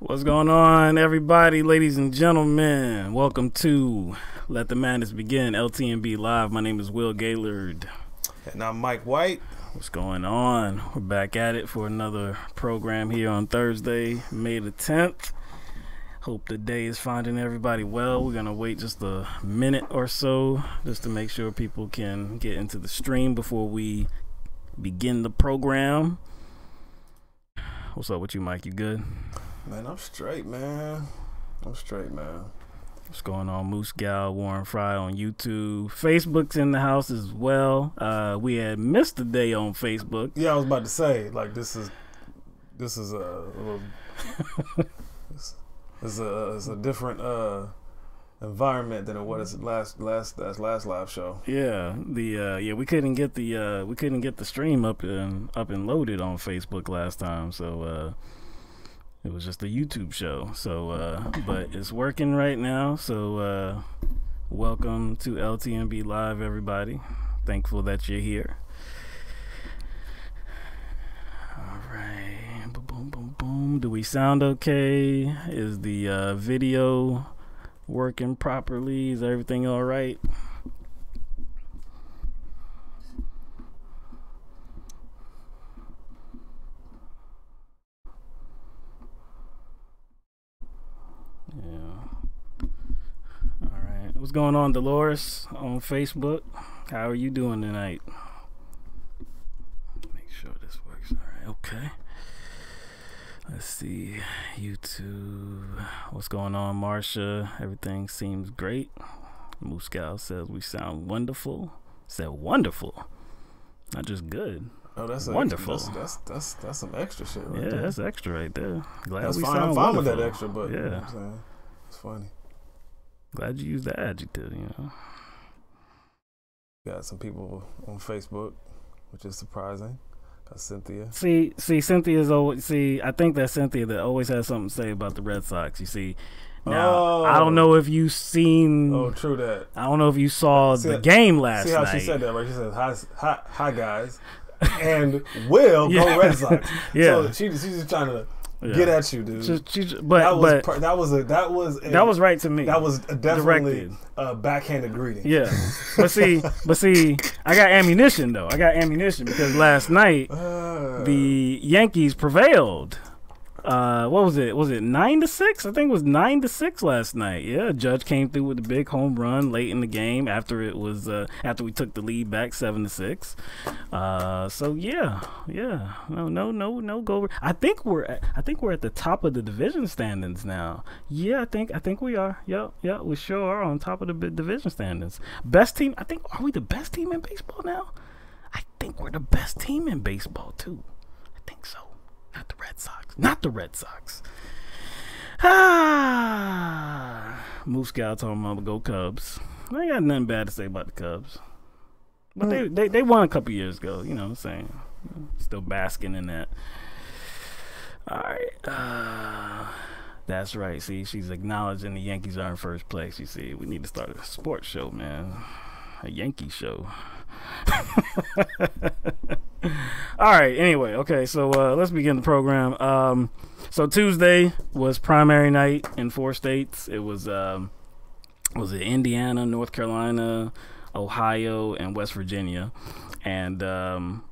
What's going on, everybody, ladies and gentlemen? Welcome to Let the Madness Begin, LTMB Live. My name is Will Gaillard. And I'm Mike White. What's going on? We're back at it for another program here on Thursday, May the 10th. Hope the day is finding everybody well. We're going to wait just a minute or so just to make sure people can get into the stream before we begin the program. What's up with you, Mike? You good? Man, I'm straight, man. What's going on? Moose Gal, Warren Fry on YouTube. Facebook's in the house as well. We had missed a day on Facebook. Yeah, I was about to say, like, this is a little, it's a different environment than it was last live show. Yeah, we couldn't get the stream up and loaded on Facebook last time, so it was just a YouTube show. So but it's working right now. So welcome to LTMB Live, everybody. Thankful that you're here. All right, boom, boom, boom. Do we sound okay? Is the video working properly? Is everything all right? Yeah. All right. What's going on, Dolores, on Facebook? How are you doing tonight? Make sure this works. All right. Okay. Let's see. YouTube. What's going on, Marsha? Everything seems great. Moose Gal says we sound wonderful. Said wonderful. Not just good. Oh, that's wonderful. That's some extra shit right there. there. That's extra right there. Glad that's we fine. sound I'm fine wonderful. with that extra, but yeah, you know what I'm saying? It's funny. Glad you used the adjective, you know. Got some people on Facebook, which is surprising. Got Cynthia. See, Cynthia's always. See, I think that's Cynthia that always has something to say about the Red Sox. You see, now I don't know if you seen. Oh, true that. I don't know if you saw the game last night. See how she said that, right? She said, "Hi, guys," and Will go Red Sox. Yeah, so she's just trying to get at you, dude. That was right to me. That was definitely a backhanded greeting. Yeah, but see, I got ammunition though. Because last night the Yankees prevailed. What was it? Was it 9-6? I think it was 9-6 last night. Yeah, Judge came through with a big home run late in the game after it was after we took the lead back 7-6. So yeah. No go. I think we're at the top of the division standings now. Yeah, I think we are. Yeah, we sure are on top of the division standings. Best team. Are we the best team in baseball now? I think we're the best team in baseball too. I think so. Not the Red Sox. Moose Scout talking about go Cubs. I ain't got nothing bad to say about the Cubs. But they won a couple years ago, you know what I'm saying? Still basking in that. Alright. That's right. See, she's acknowledging the Yankees are in first place. You see, we need to start a sports show, man. A Yankee show. All right, anyway, okay, so let's begin the program. So Tuesday was primary night in 4 states. It was it Indiana, North Carolina, Ohio, and West Virginia. And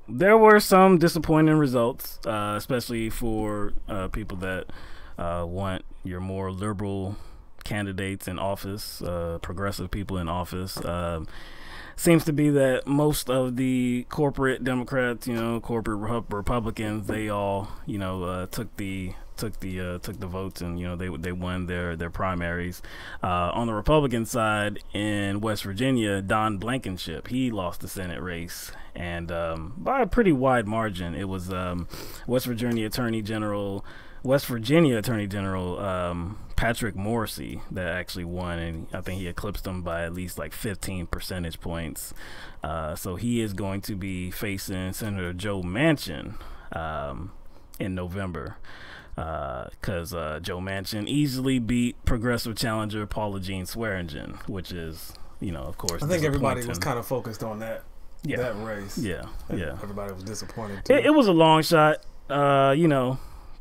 there were some disappointing results, especially for people that want your more liberal candidates in office, progressive people in office. Seems to be that most of the corporate Democrats, corporate Republicans, they all, took the votes, and they won their primaries. On the Republican side in West Virginia, Don Blankenship, he lost the Senate race, and by a pretty wide margin. It was West Virginia Attorney General Patrick Morrissey that actually won, and I think he eclipsed him by at least like 15 percentage points. So he is going to be facing Senator Joe Manchin in November, because Joe Manchin easily beat progressive challenger Paula Jean Swearengin, which is, of course, I think everybody was kind of focused on that race. Yeah. Everybody was disappointed too. It was a long shot.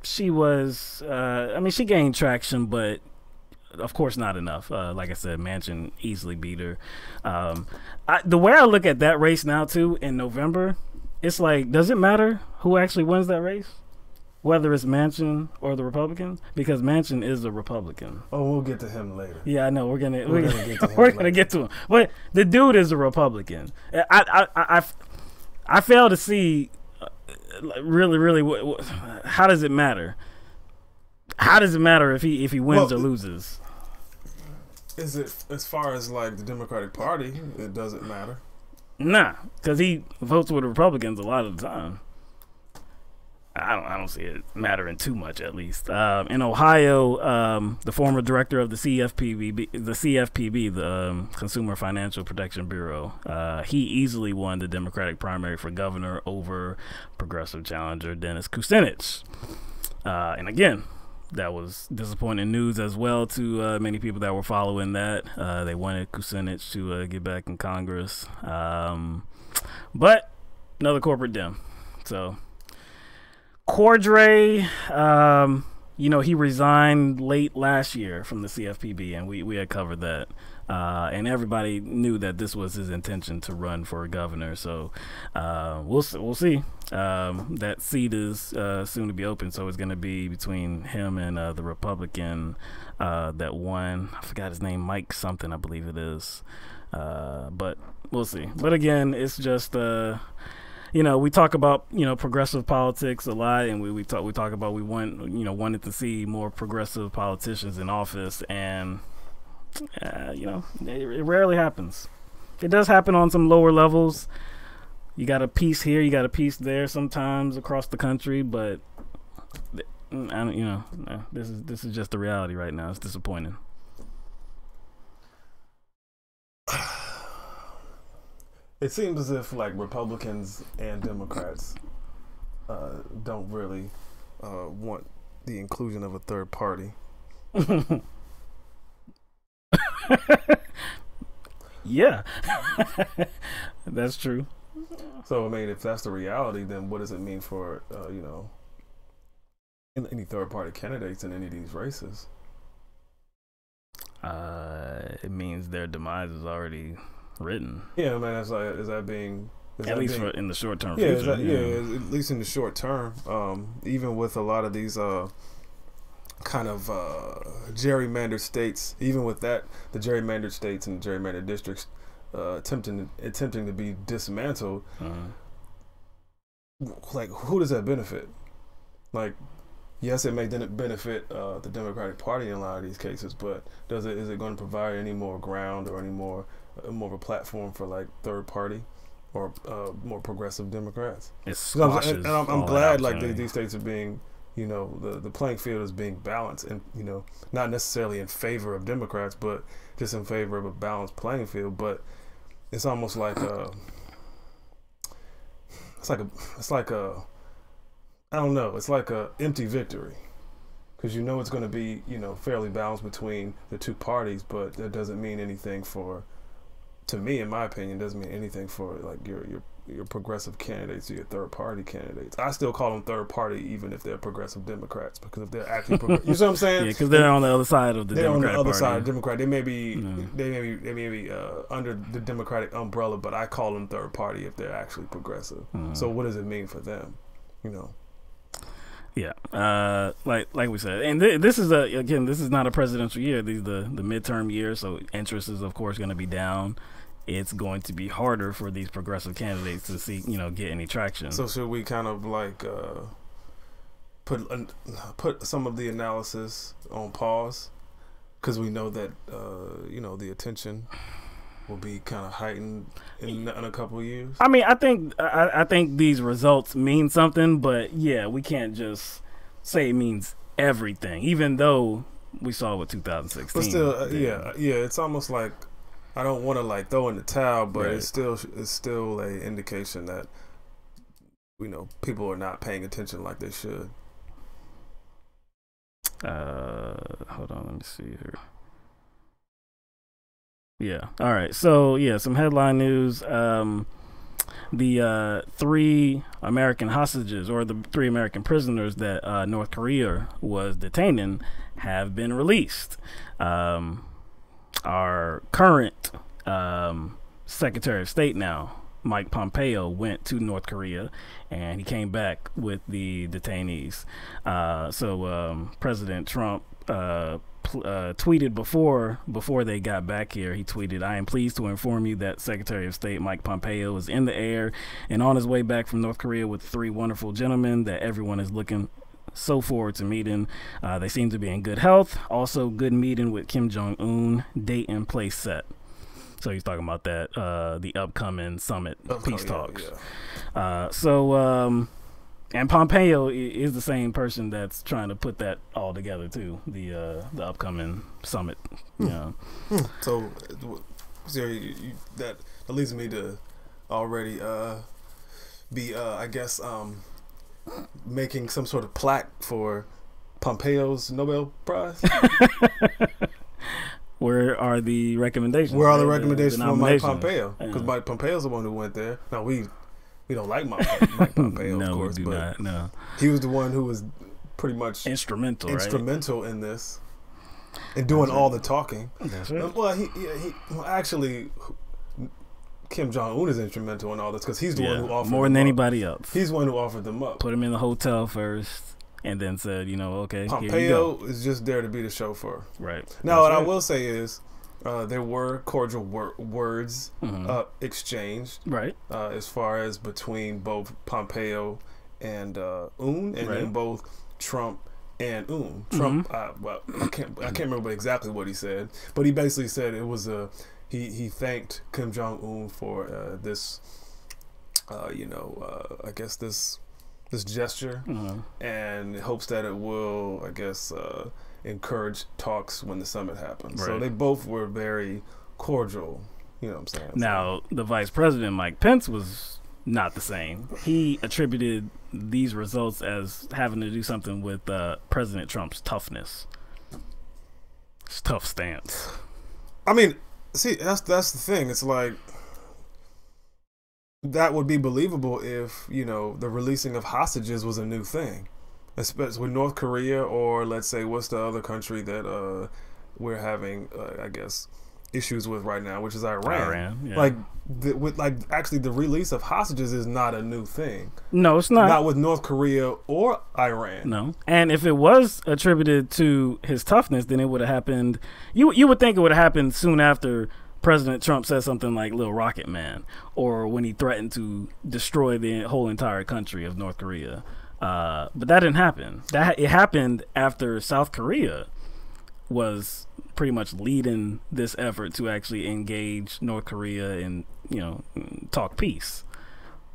she was. I mean, she gained traction, but of course not enough. Like I said, Manchin easily beat her. The way I look at that race now, too, in November, it's like, does it matter who actually wins that race? Whether it's Manchin or the Republicans? Because Manchin is a Republican. Oh, we'll get to him later. Yeah, I know. We're gonna get to him. But the dude is a Republican. I fail to see really how does it matter? How does it matter if he wins or loses? Is it as far as like the Democratic Party? It doesn't matter. Nah, because he votes with the Republicans a lot of the time. I don't see it mattering too much, at least. In Ohio, the former director of the CFPB, the Consumer Financial Protection Bureau, he easily won the Democratic primary for governor over progressive challenger Dennis Kucinich. And again, that was disappointing news as well to many people that were following that. They wanted Kucinich to get back in Congress. But another corporate Dem. So Cordray, he resigned late last year from the CFPB, and we had covered that. And everybody knew that this was his intention to run for governor. So we'll see. That seat is soon to be open, so it's going to be between him and the Republican that won. I forgot his name, Mike something, I believe it is. But we'll see. But again, it's just we talk about progressive politics a lot, and we talk about wanted to see more progressive politicians in office, and it rarely happens. It does happen on some lower levels. You got a piece here, you got a piece there, sometimes across the country, but this is just the reality right now. It's disappointing. It seems as if like Republicans and Democrats don't really want the inclusion of a third party. Yeah, that's true. So I mean, if that's the reality, then what does it mean for any third party candidates in any of these races? It means their demise is already written. Yeah, man. Is that being at least in the short term? Yeah, future, at least in the short term. Even with a lot of these kind of gerrymandered states, even with that, the gerrymandered states and gerrymandered districts attempting to be dismantled. Like, who does that benefit? Like, yes, it may benefit the Democratic Party in a lot of these cases, but is it going to provide any more ground or any more of a platform for like third party or more progressive Democrats? I'm glad like these states are being, the playing field is being balanced, and not necessarily in favor of Democrats, but just in favor of a balanced playing field. But it's almost like it's like a I don't know. It's like a empty victory, because it's going to be fairly balanced between the two parties, but that doesn't mean anything to me, in my opinion, doesn't mean anything for like your progressive candidates or your third party candidates. I still call them third party even if they're progressive Democrats, because if they're actually you know what I'm saying? Yeah, because they're on the other side of the Democratic They're on the other Party. side of Democrat. They may be under the Democratic umbrella, but I call them third party if they're actually progressive. So what does it mean for them? Yeah, like we said, and this is this is not a presidential year. These the midterm year, so interest is of course going to be down. It's going to be harder for these progressive candidates to see get any traction. So should we kind of like put some of the analysis on pause, because we know that the attention will be kind of heightened in a couple of years? I mean, I think these results mean something, but yeah, we can't just say it means everything, even though we saw what 2016. But still, yeah, it's almost like I don't want to like throw in the towel, but Right. it's still a indication that people are not paying attention like they should. Hold on, let me see here. Yeah. All right. So yeah, some headline news. the 3 American hostages, or the 3 American prisoners that North Korea was detaining, have been released. Our current Secretary of State now, Mike Pompeo, went to North Korea, and he came back with the detainees. So President Trump tweeted before they got back here. He tweeted, "I am pleased to inform you that Secretary of State Mike Pompeo is in the air and on his way back from North Korea with 3 wonderful gentlemen that everyone is looking so forward to meeting. They seem to be in good health. Also, good meeting with Kim Jong-un. Date and place set." So he's talking about that, the upcoming summit, peace talks. And Pompeo is the same person that's trying to put that all together too, the upcoming summit. So that leads me to already be I guess making some sort of plaque for Pompeo's Nobel Prize. Where are the recommendations? Where are the recommendations for Mike Pompeo? Because Mike Pompeo's the one who went there. No, we don't like Mike Pompeo, no, of course, we do but not. No, he was the one who was pretty much instrumental in this and doing all the talking. That's right. Well, actually, Kim Jong-un is instrumental in all this because he's the one who offered more than anybody else. He's the one who offered them up. Put him in the hotel first, and then said, okay, Pompeo is just there to be the chauffeur. Right. Now, what I will say is, there were cordial words exchanged, right? As far as between both Pompeo and Un, and then both Trump and Un. Trump, I can't remember exactly what he said, but he basically said it was he thanked Kim Jong Un for this, I guess this gesture, and hopes that it will, I guess, encourage talks when the summit happens. Right. So they both were very cordial. You know what I'm saying? Now, the Vice President, Mike Pence, was not the same. He attributed these results as having to do something with President Trump's toughness. His tough stance. I mean, see, that's the thing. It's like, that would be believable if, the releasing of hostages was a new thing. Especially with North Korea, or let's say, what's the other country that we're having, I guess, issues with right now, which is Iran. Yeah. Actually, the release of hostages is not a new thing. No, it's not. Not with North Korea or Iran. No. And if it was attributed to his toughness, then it would have happened. You would think it would have happened soon after President Trump said something like Little Rocket Man, or when he threatened to destroy the whole entire country of North Korea. But that didn't happen. It happened after South Korea was pretty much leading this effort to actually engage North Korea and talk peace.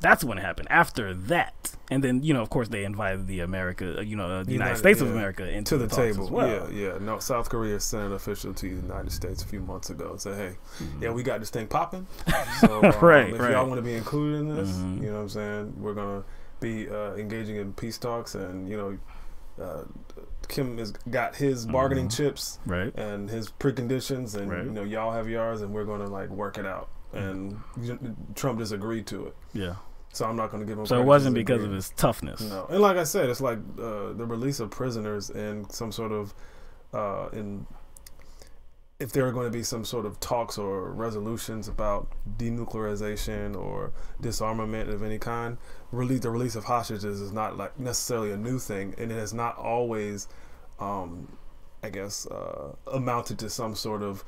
That's when it happened. After that, and then of course they invited the United States of America into the table as well. No, South Korea sent an official to the United States a few months ago and said, "Hey, we got this thing popping. So if y'all want to be included in this, you know what I'm saying, we're gonna be engaging in peace talks, and Kim has got his bargaining chips, right, and his preconditions, and y'all have yours, and we're gonna work it out." And Trump just agreed to it. Yeah. So I'm not going to give him. So it wasn't because of his toughness. No, and like I said, it's like the release of prisoners and some sort of if there are going to be some sort of talks or resolutions about denuclearization or disarmament of any kind, the release of hostages is not necessarily a new thing, and it has not always, I guess, amounted to some sort of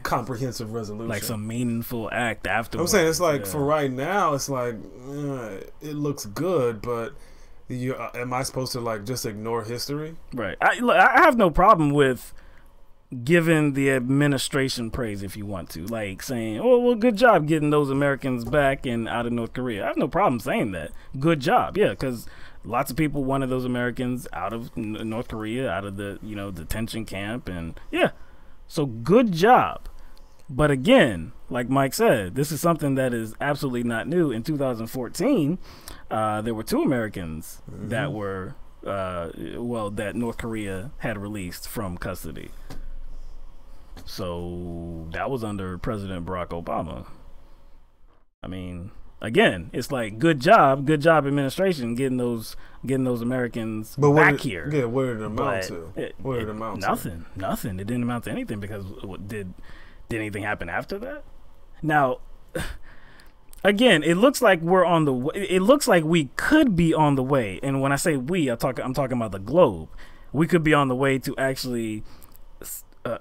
comprehensive resolution, like some meaningful act afterwards. I'm saying it's for right now, it's it looks good, but am I supposed to just ignore history? Right. I have no problem with giving the administration praise if you want to, saying, "Oh, well, good job getting those Americans back and out of North Korea." I have no problem saying that. Good job, yeah, because lots of people wanted those Americans out of North Korea, out of the detention camp, and yeah. So good job. But again, like Mike said, this is something that is absolutely not new. In 2014, there were 2 Americans that were, that North Korea had released from custody. So that was under President Barack Obama. I mean, again, it's like good job administration getting those Americans back here. Yeah, what did it amount to? What did it amount to? Nothing. It didn't amount to anything because did anything happen after that? Now, again, it looks like we're on the. It looks like we could be on the way, and when I say we, I'm talking about the globe. We could be on the way to actually,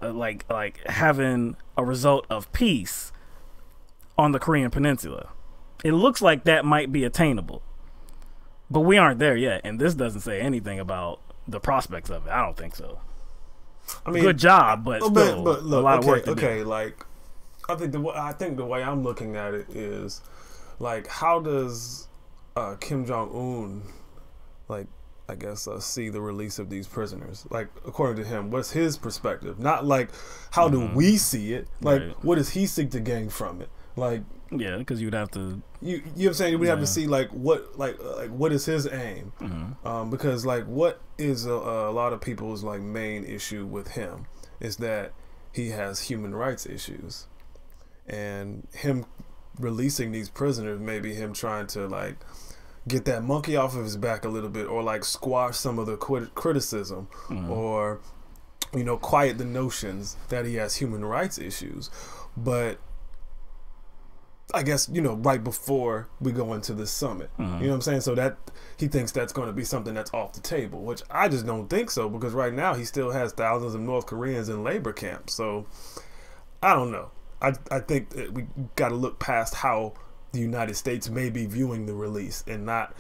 like having a result of peace on the Korean Peninsula. It looks like that might be attainable, but we aren't there yet, and this doesn't say anything about the prospects of it. I don't think so. I mean, good job, but still but look, a lot of work to do. Okay, like I think the way I'm looking at it is like, how does Kim Jong-un, like, I guess, see the release of these prisoners? Like, according to him, what's his perspective? Not like how do we see it? Like, what does he seek to gain from it? Like, yeah, because you'd have to. You know what I'm saying? We'd have to see like what is his aim? Because like what is a lot of people's like main issue with him is that he has human rights issues, and him releasing these prisoners, maybe him trying to like get that monkey off of his back a little bit, or like squash some of the criticism, or quiet the notions that he has human rights issues. But I guess, right before we go into this summit, you know what I'm saying? So that he thinks that's going to be something that's off the table, which I just don't think so, because right now he still has thousands of North Koreans in labor camps. So I don't know. I think that we got to look past how the United States may be viewing the release and not,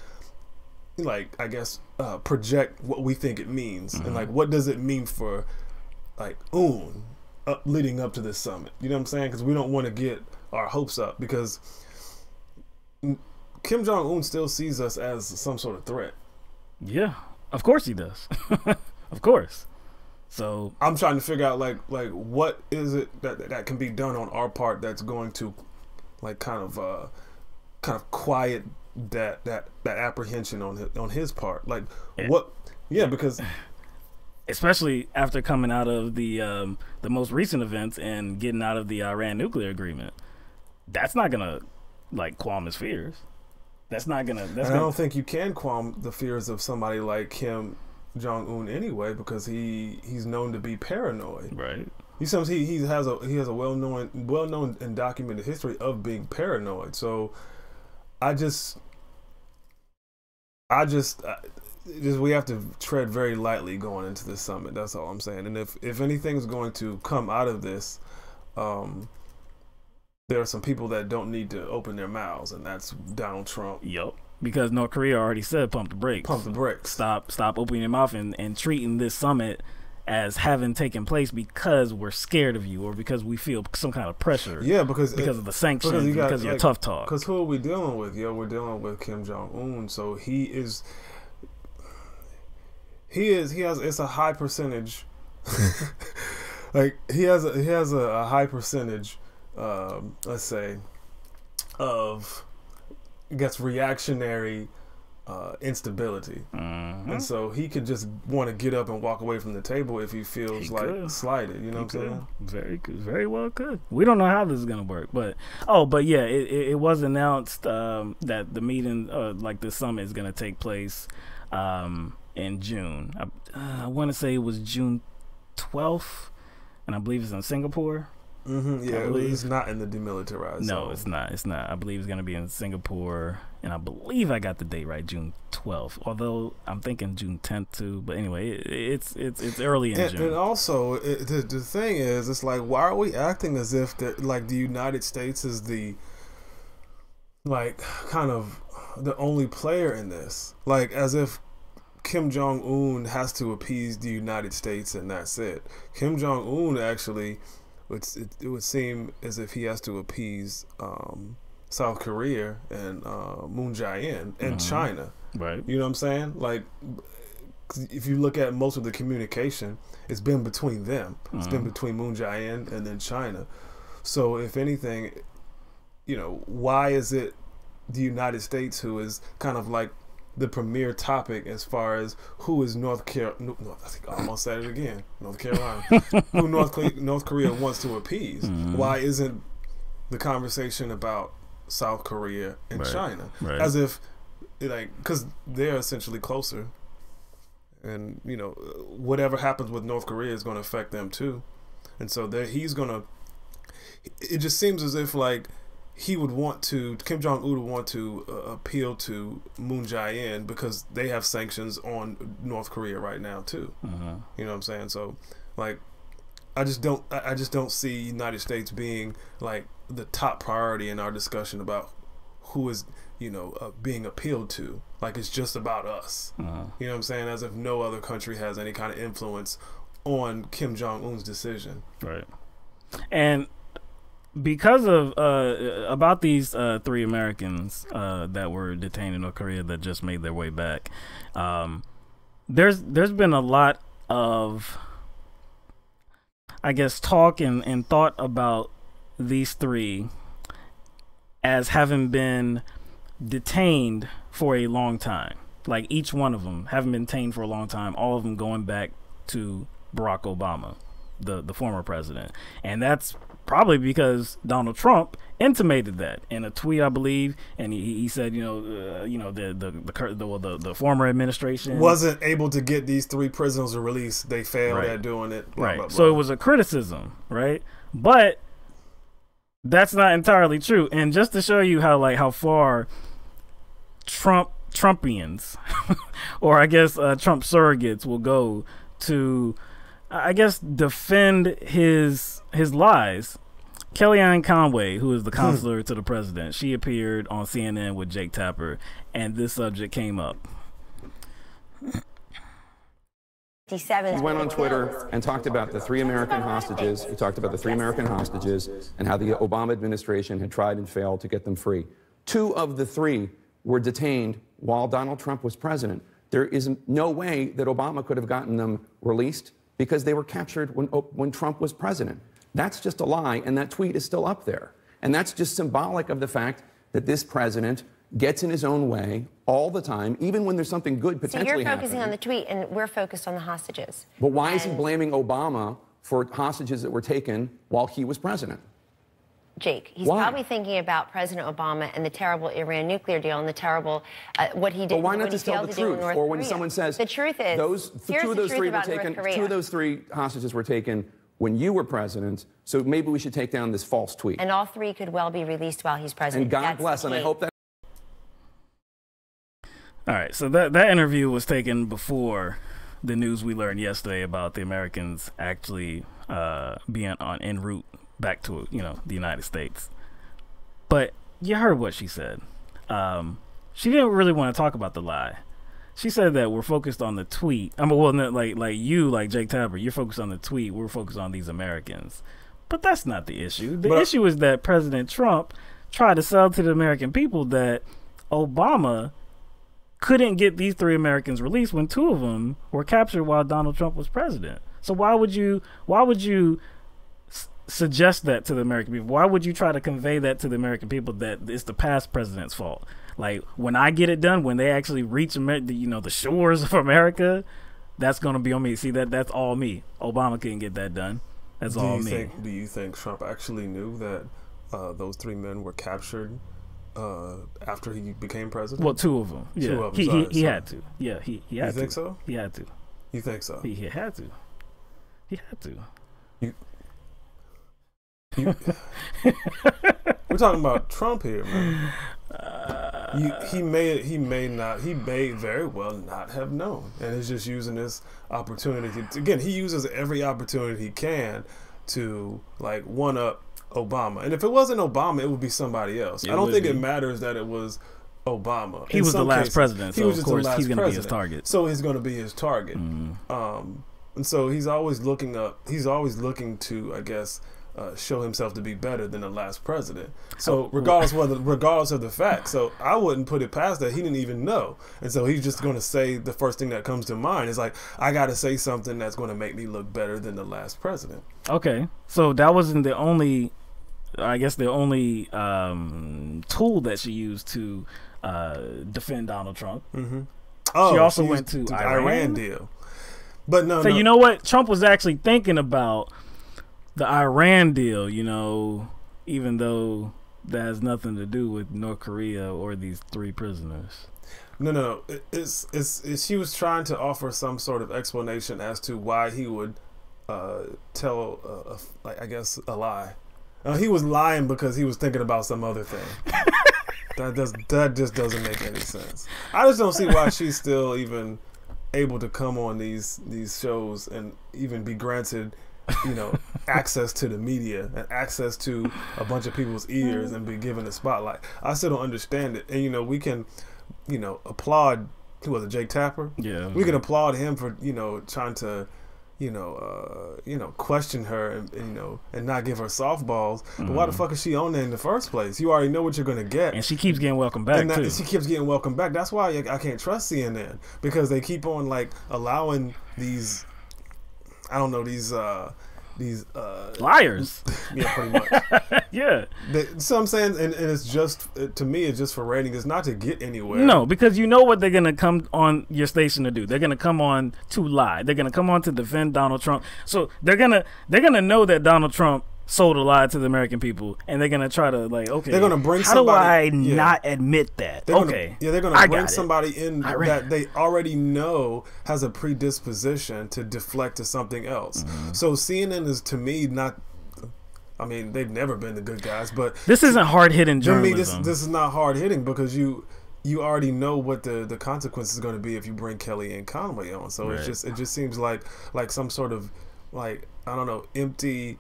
like, I guess, project what we think it means. And like, what does it mean for like leading up to this summit? You know what I'm saying? Because we don't want to get our hopes up, because Kim Jong-un still sees us as some sort of threat. Yeah, of course he does. Of course. So I'm trying to figure out like what is it that can be done on our part that's going to like kind of quiet that apprehension on his part. Like what? Yeah, because especially after coming out of the most recent events and getting out of the Iran nuclear agreement. That's not gonna like qualm his fears. That's not gonna. I don't think you can qualm the fears of somebody like Kim Jong-un anyway, because he's known to be paranoid. Right. He has a well-known and documented history of being paranoid. So we have to tread very lightly going into this summit. That's all I'm saying. And if anything's going to come out of this, there are some people that don't need to open their mouths, and that's Donald Trump. Yep. Because North Korea already said pump the brakes. Pump the brakes. Stop opening your mouth and treating this summit as having taken place because we're scared of you or because we feel some kind of pressure. Yeah, because of the sanctions, because of your tough talk. Because who are we dealing with? We're dealing with Kim Jong-un. So he has it's a high percentage. Like he has a high percentage. Let's say, of, I guess, reactionary instability. And so he could just want to get up and walk away from the table if he feels slighted. You know what I'm saying? Very good. Very well could. We don't know how this is going to work. But yeah, it was announced that the meeting, like the summit, is going to take place in June. I want to say it was June 12th, and I believe it's in Singapore. Yeah, it's not in the demilitarized zone. No, it's not. I believe it's going to be in Singapore, and I believe I got the date right, June 12th. Although I'm thinking June 10th too. But anyway, it's early in June. And also, the thing is, it's like, why are we acting as if like the United States is the like kind of the only player in this? Like as if Kim Jong-un has to appease the United States and that's it. Kim Jong-un actually. It would seem as if he has to appease South Korea and Moon Jae-in and China. Right. You know what I'm saying? Like, if you look at most of the communication, it's been between them. It's been between Moon Jae-in and then China. So, if anything, why is it the United States who is kind of like the premier topic as far as who is North Carolina? I think I almost said it again. North Carolina, who North Korea wants to appease. Why isn't the conversation about South Korea and Right. China, Right. as if like because they're essentially closer, and you know whatever happens with North Korea is going to affect them too, and so he's going to. It just seems as if like he would want to, Kim Jong-un would want to appeal to Moon Jae-in because they have sanctions on North Korea right now too. You know what I'm saying? So like I just don't see United States being like the top priority in our discussion about who is, you know, being appealed to. Like it's just about us. You know what I'm saying? As if no other country has any kind of influence on Kim Jong-un's decision. Right. And because of about these 3 Americans that were detained in North Korea that just made their way back, there's been a lot of, I guess, talk and thought about these 3 as having been detained for a long time. Like each one of them having been detained for a long time, all of them going back to Barack Obama, the former president. And that's probably because Donald Trump intimated that in a tweet, I believe, and he said, the former administration wasn't able to get these 3 prisoners released. They failed at doing it. Blah, right. blah, blah. So it was a criticism, right? But that's not entirely true. And just to show you how far Trumpians, or I guess Trump surrogates will go to, I guess, defend his lies. Kellyanne Conway, who is the counselor to the president, she appeared on CNN with Jake Tapper, and this subject came up. He went on Twitter and talked about the 3 American hostages. He talked about the 3 American hostages and how the Obama administration had tried and failed to get them free. 2 of the 3 were detained while Donald Trump was president. There is no way that Obama could have gotten them released because they were captured when Trump was president. That's just a lie, and that tweet is still up there. And that's just symbolic of the fact that this president gets in his own way all the time, even when there's something good potentially happening. So you're focusing on the tweet, and we're focused on the hostages. But why is he blaming Obama for hostages that were taken while he was president? Jake, he's probably thinking about President Obama and the terrible Iran nuclear deal and the terrible what he did. But why not just tell the truth? Or when someone says the truth is, 2 of those 3 were taken, 2 of those 3 hostages were taken when you were president, so maybe we should take down this false tweet. And all 3 could well be released while he's president. And God bless, and I hope that. All right, so that interview was taken before the news we learned yesterday about the Americans actually being en route back to the United States. But you heard what she said. She didn't really want to talk about the lie. She said that we're focused on the tweet. I mean, well, like Jake Tapper, you're focused on the tweet. We're focused on these Americans. But that's not the issue. The issue is that President Trump tried to sell to the American people that Obama couldn't get these 3 Americans released when 2 of them were captured while Donald Trump was president. So why would you suggest that to the American people? Why would you try to convey that to the American people that it's the past president's fault? Like, when I get it done, when they actually reach the shores of America, that's going to be on me. See, that's all me. Obama couldn't get that done. That's all me. Do you think Trump actually knew that those 3 men were captured after he became president? Well, 2 of them. Yeah. 2 of them. He had to. Yeah, he had to. You think so? He had to. You think so? He had to. He had to. We're talking about Trump here, man. He may very well not have known, and he's just using this opportunity. Again, he uses every opportunity he can to like one up Obama. And if it wasn't Obama, it would be somebody else. I don't think it matters that it was Obama. He was the last president, so of course he's going to be his target. So he's going to be his target. And so he's always looking to, I guess, show himself to be better than the last president. So regardless of the fact, so I wouldn't put it past that he didn't even know, and so he's just going to say the first thing that comes to mind is like, I got to say something that's going to make me look better than the last president. Okay, so that wasn't the only, I guess, the only tool that she used to defend Donald Trump. Oh, she also went to the Iran deal. But no. You know what? Trump was actually thinking about the Iran deal, even though that has nothing to do with North Korea or these 3 prisoners. No. It's she was trying to offer some sort of explanation as to why he would tell, like, I guess, a lie. He was lying because he was thinking about some other thing. That just doesn't make any sense. I just don't see why she's still even able to come on these shows and even be granted, access to the media and access to a bunch of people's ears and be given the spotlight. I still don't understand it. And we can, applaud, who was it, Jake Tapper? Yeah. We can applaud him for, trying to, question her and not give her softballs. But why the fuck is she on there in the first place? You already know what you're gonna get, and she keeps getting welcome back too. She keeps getting welcome back. That's why I can't trust CNN, because they keep on like allowing these, I don't know, these liars. Yeah, pretty much. Yeah. So I'm saying, and it's just, to me, it's just for ratings. It's not to get anywhere. No, because you know what they're going to come on your station to do. They're going to come on to lie. They're going to come on to defend Donald Trump. So they're going to know that Donald Trump sold a lie to the American people, and they're going to try to, like, okay, they're going to bring how somebody, do I not admit that? They're they're going to bring somebody in that they already know has a predisposition to deflect to something else. So CNN is, to me, not, I mean, they've never been the good guys, but this isn't hard-hitting journalism. To me, this is not hard-hitting, because you already know what the consequences are going to be if you bring Kellyanne Conway on. So it just seems like some sort of, like, I don't know, empty,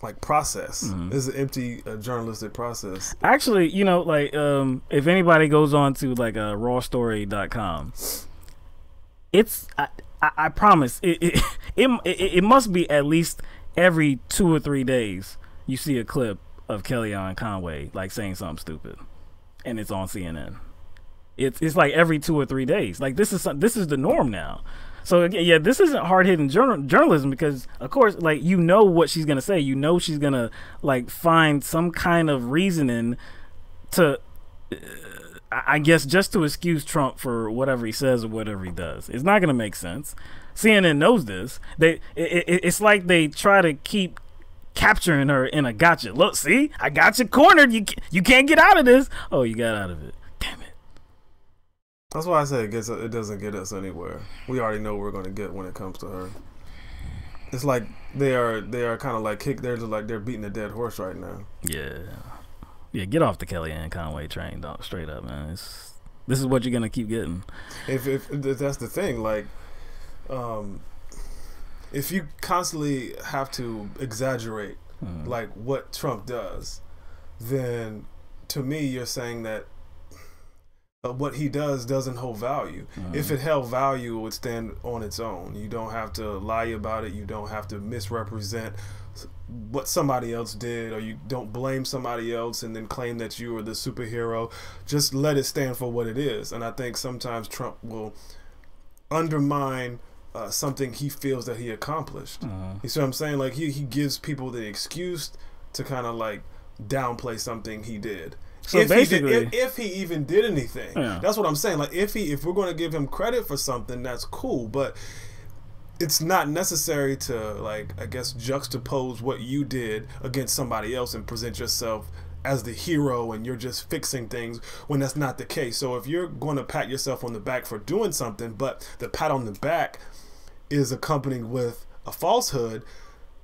like, process. This is an empty journalistic process. Actually, if anybody goes on to like rawstory.com, it's I promise it must be at least every 2 or 3 days you see a clip of Kellyanne Conway like saying something stupid, and it's on CNN. It's like every 2 or 3 days. Like, this is the norm now. So yeah, this isn't hard-hitting journalism, because of course, like, what she's gonna say. She's gonna like find some kind of reasoning to, I guess, just to excuse Trump for whatever he says or whatever he does. It's not gonna make sense. CNN knows this. It's like they try to keep capturing her in a gotcha. Look, see, I got you cornered. You can't get out of this. Oh, you got out of it. Damn it. That's why I say it doesn't get us anywhere. We already know what we're going to get when it comes to her. It's like they are kind of like they're beating a dead horse right now. Yeah. Get off the Kellyanne Conway train, dog. Straight up, man. This is what you're gonna keep getting. If that's the thing, like, if you constantly have to exaggerate like what Trump does, then to me you're saying that what he doesn't hold value. If it held value, it would stand on its own. You don't have to lie about it. You don't have to misrepresent what somebody else did, or you don't blame somebody else and then claim that you are the superhero. Just let it stand for what it is. And I think sometimes Trump will undermine something he feels that he accomplished. You see what I'm saying? Like, he gives people the excuse to kind of like downplay something he did. So if he even did anything, that's what I'm saying. Like, if we're going to give him credit for something, that's cool, but it's not necessary to, like, I guess, juxtapose what you did against somebody else and present yourself as the hero and you're just fixing things when that's not the case. So if you're going to pat yourself on the back for doing something, but the pat on the back is accompanied with a falsehood,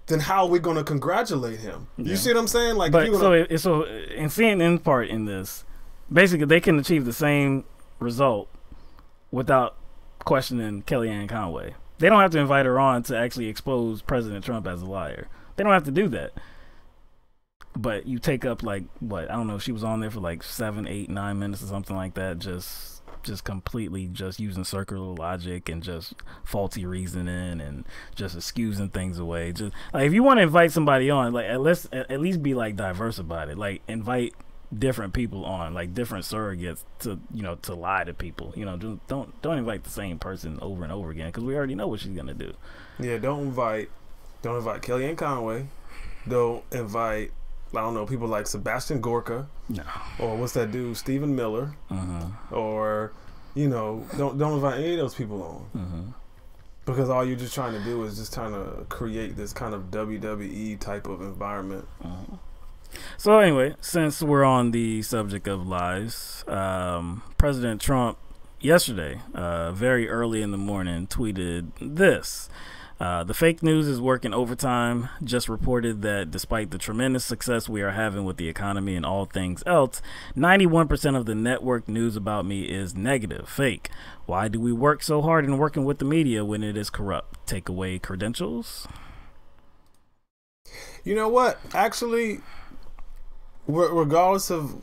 then how are we going to congratulate him? You see what I'm saying? Like, but so in CNN's part in this, basically they can achieve the same result without questioning Kellyanne Conway. They don't have to invite her on to actually expose President Trump as a liar. They don't have to do that. But you take up, like, what, I don't know, she was on there for like 7, 8, 9 minutes or something like that, just completely just using circular logic and just faulty reasoning and just excusing things away. Just like, if you want to invite somebody on, like, at least be like diverse about it. Like, invite different people on, like different surrogates to lie to people. Don't invite the same person over and over again, because we already know what she's gonna do. Yeah, don't invite Kellyanne Conway. Don't invite, I don't know, people like Sebastian Gorka. No. Or what's that dude, Stephen Miller. Or, don't invite any of those people on. Because all you're just trying to do is just trying to create this kind of WWE type of environment. So anyway, since we're on the subject of lies, President Trump yesterday, very early in the morning, tweeted this. The fake news is working overtime. Just reported that despite the tremendous success we are having with the economy and all things else, 91% of the network news about me is negative, fake. Why do we work so hard in working with the media when it is corrupt? Take away credentials? You know what? Actually, regardless of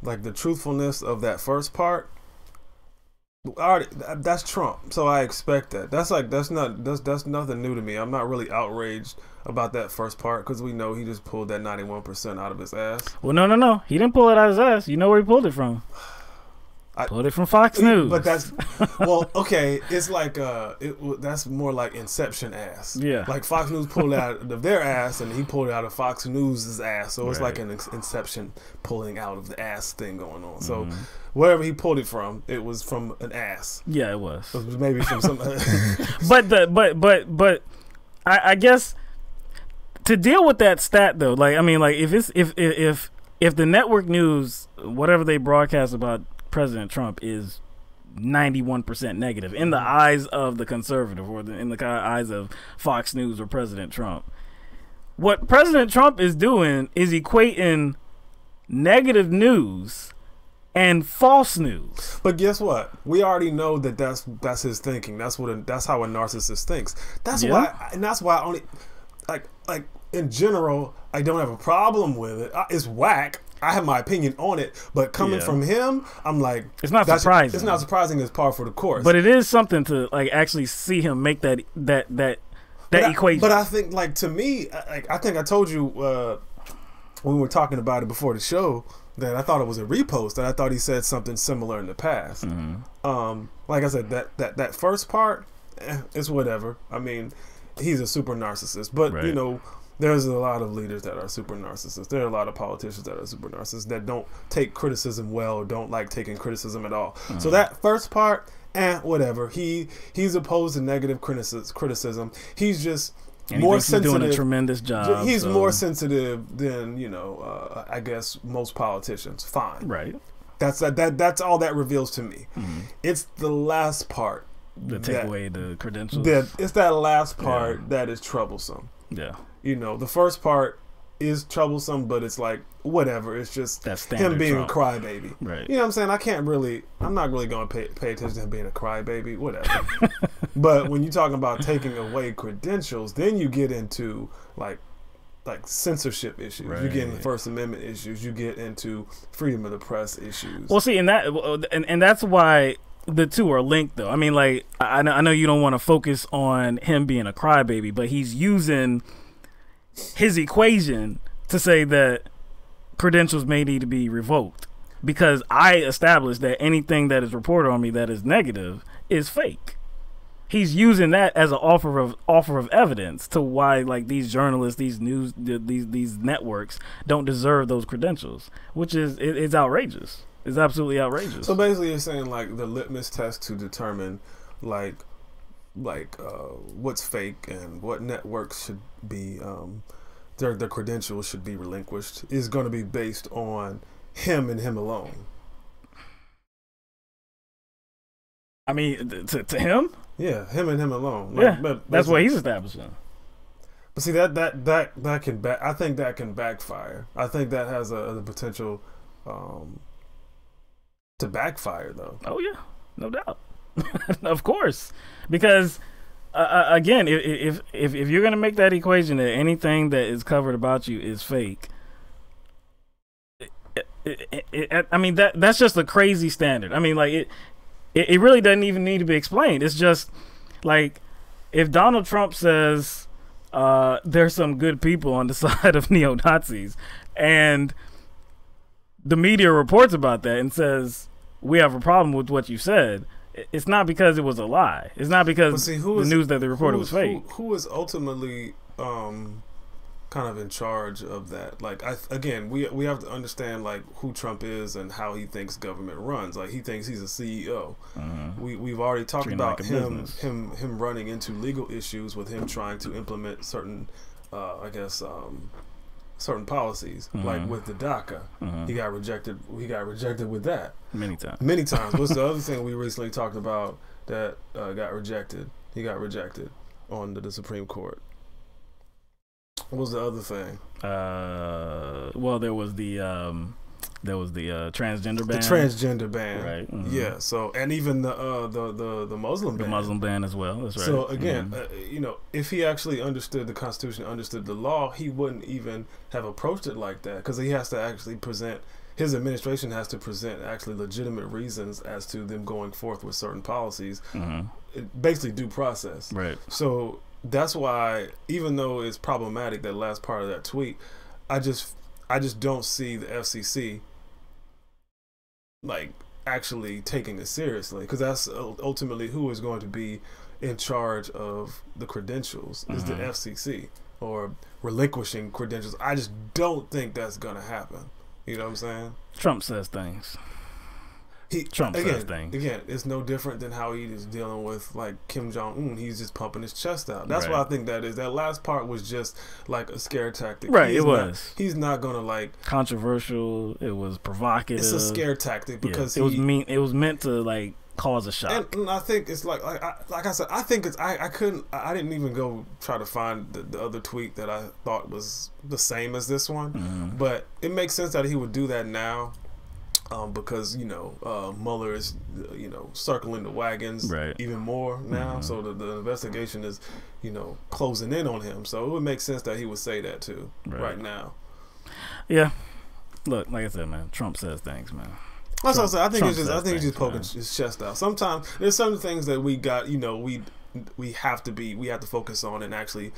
like the truthfulness of that first part, that's Trump, so I expect that. That's nothing new to me. I'm not really outraged about that first part because we know he just pulled that 91% out of his ass. Well, no, he didn't pull it out of his ass. You know where he pulled it from? Pulled it from Fox News. But that's well, okay. It's like that's more like Inception ass. Yeah, like Fox News pulled it out of their ass, and he pulled it out of Fox News's ass. So it's like an Inception pulling out of the ass thing going on. So wherever he pulled it from, it was from an ass. Yeah, it was. So it was maybe from some. but I guess to deal with that stat though, like I mean, like if the network news, whatever they broadcast about President Trump is 91% negative in the eyes of the conservative or in the eyes of Fox News or President Trump. What President Trump is doing is equating negative news and false news. But guess what? We already know that that's his thinking. That's how a narcissist thinks. That's why I only like in general I don't have a problem with it. It's whack. I have my opinion on it, but coming from him, I'm like, it's not surprising. It's not surprising as par for the course. But it is something to like actually see him make that equation. But I think, like, to me, I think I told you when we were talking about it before the show that I thought it was a repost, that I thought he said something similar in the past. Like I said, that first part, it's whatever. I mean, he's a super narcissist, but you know. There's a lot of leaders that are super narcissists. There are a lot of politicians that are super narcissists that don't take criticism well or don't like taking criticism at all. So that first part, whatever. He's opposed to negative criticism. He's just more sensitive. He's doing a tremendous job. He's more sensitive than I guess most politicians. Fine. Right. That's all that reveals to me. It's the last part. To take away the credentials. It's that last part that is troublesome. Yeah. You know, the first part is troublesome, but it's like, whatever. It's just him being a crybaby. Right. You know what I'm saying? I'm not really going to pay attention to him being a crybaby, whatever. But when you're talking about taking away credentials, then you get into, like censorship issues. Right. You get into First Amendment issues. You get into freedom of the press issues. Well, see, and that's why the two are linked, though. I mean, like, I know you don't want to focus on him being a crybaby, but he's using his equation to say that credentials may need to be revoked because I established that anything that is reported on me that is negative is fake. He's using that as an offer of evidence to why, like, these journalists, these networks don't deserve those credentials, which is it's outrageous. It's absolutely outrageous. So basically, you're saying like the litmus test to determine like what's fake and what networks should be their credentials should be relinquished is going to be based on him and him alone. I mean, to him? Yeah, him and him alone. But that's what he's establishing. But see, that can I think that can backfire. I think that has a potential to backfire, though. Oh yeah, no doubt. Of course, because again, if you're gonna make that equation that anything that is covered about you is fake, I mean that's just a crazy standard. I mean, like it really doesn't even need to be explained. It's just like if Donald Trump says there's some good people on the side of neo-Nazis, and the media reports about that and says we have a problem with what you said, it's not because it was a lie. It's not because the news that they reported was fake. Who is ultimately kind of in charge of that? Like, again, we have to understand like who Trump is and how he thinks government runs. Like, he thinks he's a CEO. We've already talked about him running into legal issues with him trying to implement certain, certain policies, like with the DACA. He got rejected. He got rejected with that many times. Many times. What's the other thing we recently talked about that got rejected? He got rejected on the Supreme Court. What was the other thing? Well, there was the transgender ban. The transgender ban, right? Yeah. So, and even the Muslim ban. The Muslim ban as well. That's right. So again, you know, if he actually understood the Constitution, understood the law, he wouldn't even have approached it like that, because he has to actually present. His administration has to present actually legitimate reasons as to them going forth with certain policies. Basically, due process. Right. So that's why, even though it's problematic, that last part of that tweet, I just don't see the FCC like actually taking it seriously, because that's ultimately who is going to be in charge of the credentials is the FCC, or relinquishing credentials. I just don't think that's gonna happen. You know what I'm saying? Trump says things. Trump says things. Again, it's no different than how he is dealing with like Kim Jong-un. He's just pumping his chest out. That's what I think that is. That last part was just like a scare tactic. Right, He's not gonna like controversial. It was provocative. It's a scare tactic because it was mean. It was meant to like cause a shock. And I think it's like I said, I think it's I didn't even go try to find the other tweet that I thought was the same as this one, but it makes sense that he would do that now. Because you know Mueller is circling the wagons even more now, so the investigation is closing in on him. So it would make sense that he would say that too right now. Yeah, look, like I said, man, Trump says things, man. That's what I said. I think he's just poking his chest out. Sometimes there's some things that we got, we have to focus on and actually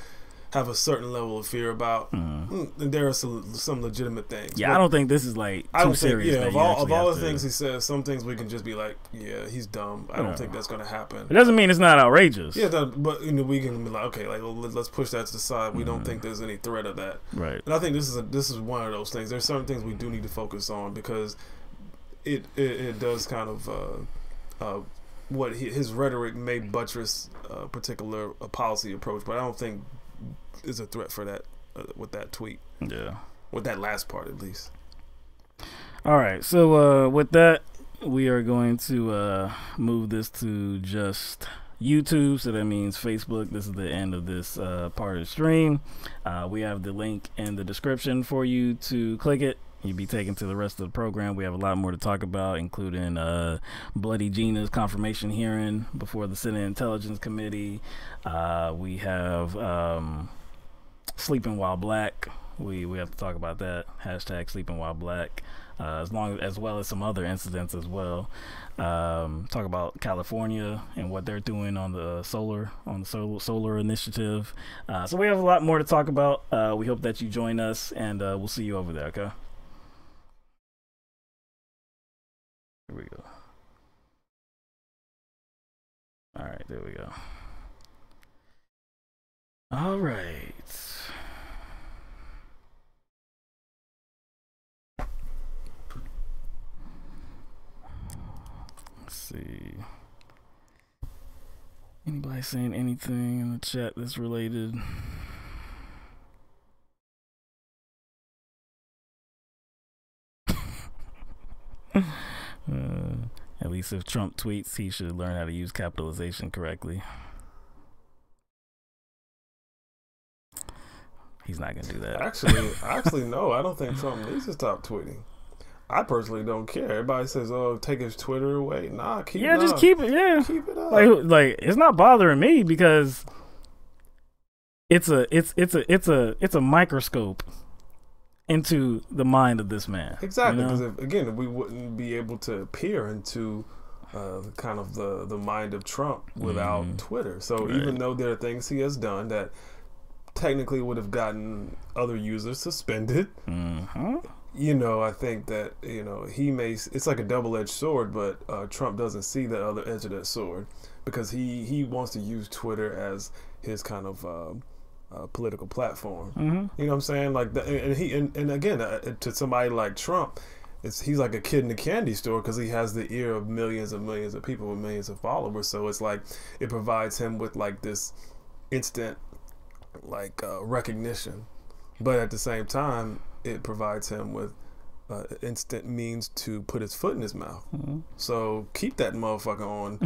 have a certain level of fear about. And there are some legitimate things. Yeah, I don't think this is like too serious. Yeah, of all the things he says, some things we can just be like, yeah, he's dumb. I don't think that's going to happen. It doesn't mean it's not outrageous. Yeah, but we can be like, okay, like let's push that to the side. We don't think there's any threat of that. Right. And I think this is one of those things. There's certain things we do need to focus on, because it does kind of what his rhetoric may buttress a particular policy approach, but I don't think is a threat for that with that tweet. Yeah, with that last part at least. All right, so with that, we are going to move this to just YouTube, so that means Facebook. This is the end of this part of the stream. We have the link in the description for you to click it. You'll be taken to the rest of the program. We have a lot more to talk about, including Bloody Gina's confirmation hearing before the Senate Intelligence Committee. We have Sleeping While Black. We have to talk about that. Hashtag Sleeping While Black. As well as some other incidents as well. Talk about California and what they're doing on the solar initiative. So we have a lot more to talk about. We hope that you join us, and we'll see you over there. Okay. Here we go. All right, there we go. All right. Let's see. Anybody saying anything in the chat that's related? At least if Trump tweets, he should learn how to use capitalization correctly. He's not gonna do that. Actually, no. I don't think Trump needs to stop tweeting. I personally don't care. Everybody says, "Oh, take his Twitter away." Nah, keep it up. Just keep it. Yeah, keep it up. Like it's not bothering me, because it's a microscope into the mind of this man. Exactly, because again, we wouldn't be able to peer into kind of the mind of Trump without Twitter. So even though there are things he has done that technically would have gotten other users suspended, I think that he may. It's like a double-edged sword, but Trump doesn't see the other edge of that sword, because he wants to use Twitter as his kind of political platform. You know what I'm saying? Like and again, to somebody like Trump, he's like a kid in a candy store, because he has the ear of millions and millions of people with millions of followers. So it's like it provides him with like this instant like recognition. But at the same time, it provides him with instant means to put his foot in his mouth. Mm-hmm. So keep that motherfucker on.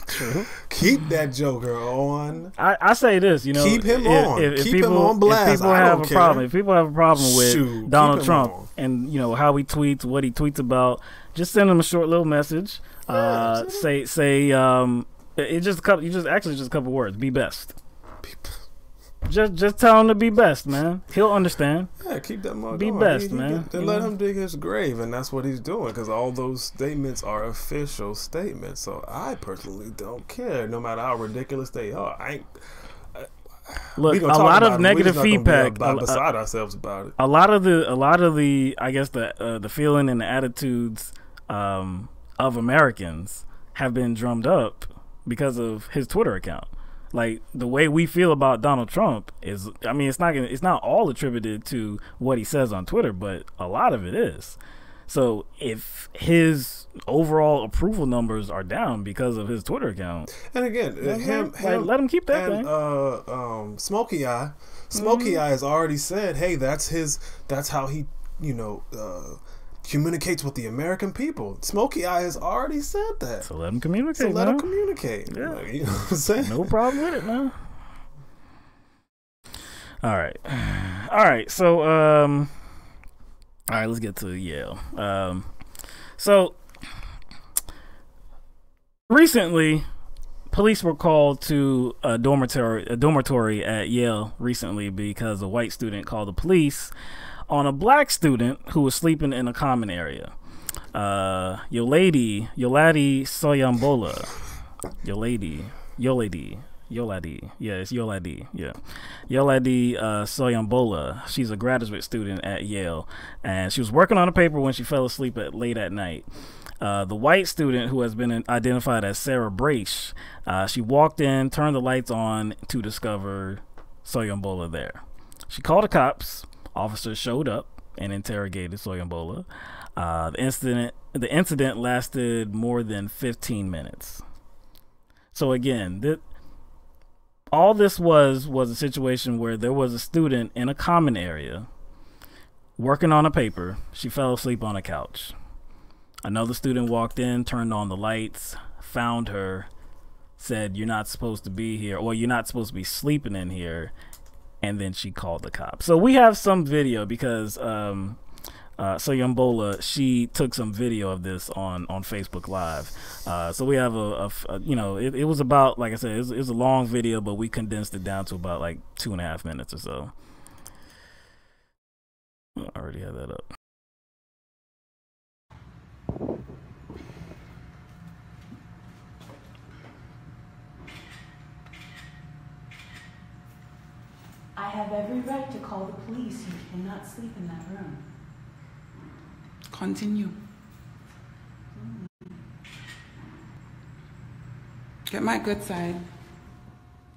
True. Keep that joker on. I say this, you know, keep him on. If keep people, him on blast. If people have a problem, if people have a problem with Donald Trump on. and you know how he tweets, what he tweets about, just send him a short little message. Say it just a couple words. Be best. Just tell him to be best, man. He'll understand. Yeah, keep that mug Be on. best, man. Let him dig his grave, and that's what he's doing, because all those statements are official statements. So I personally don't care, no matter how ridiculous they are. Look, a lot of negative feedback. Beside ourselves about it. A lot of the, I guess the feeling and the attitudes of Americans have been drummed up because of his Twitter account. Like the way we feel about Donald Trump is, I mean, it's not all attributed to what he says on Twitter, but a lot of it is. So if his overall approval numbers are down because of his Twitter account, and again, let him keep that thing. Smokey Eye has already said, hey, that's how he, communicates with the American people. Smokey Eye has already said that. So let him communicate. So let him communicate. Yeah. Like, you know what I'm saying? No problem with it, man. All right. So, all right, let's get to Yale. So recently, police were called to a dormitory at Yale recently because a white student called the police on a black student who was sleeping in a common area. Yoladi Soyambola. Yoladi. Yeah, it's Yoladi. Yeah. Yoladi Soyambola. She's a graduate student at Yale. And she was working on a paper when she fell asleep late at night. The white student, who has been identified as Sarah Braish, she walked in, turned the lights on to discover Soyambola there. She called the cops. Officers showed up and interrogated Soyambola. The incident lasted more than 15 minutes. So again, all this was a situation where there was a student in a common area working on a paper. She fell asleep on a couch. Another student walked in, turned on the lights, found her, said, "You're not supposed to be here," or "You're not supposed to be sleeping in here." And then she called the cops. So we have some video because Soyambola, she took some video of this on Facebook Live. So we have it was about, like I said, it was a long video, but we condensed it down to about like 2.5 minutes or so. I already have that up. I have every right to call the police. You cannot sleep in that room. Continue. Get my good side.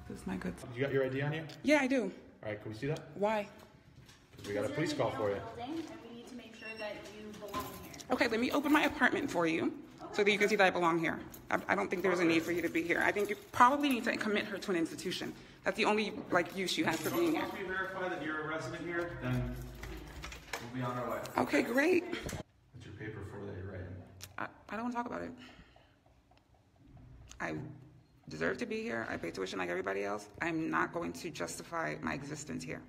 This is my good side. You got your ID on you? Yeah, I do. All right, can we see that? Why? Because we got a police call for you. And we need to make sure that you belong here. Okay, let me open my apartment for you so that you can see that I belong here. I don't think there's a need for you to be here. I think you probably need to commit her to an institution. That's the only use you have for being here. Once we verify that you're a resident here, then we'll be on our way. Okay, great. What's your paper for that you're writing? I don't want to talk about it. I deserve to be here. I pay tuition like everybody else. I'm not going to justify my existence here.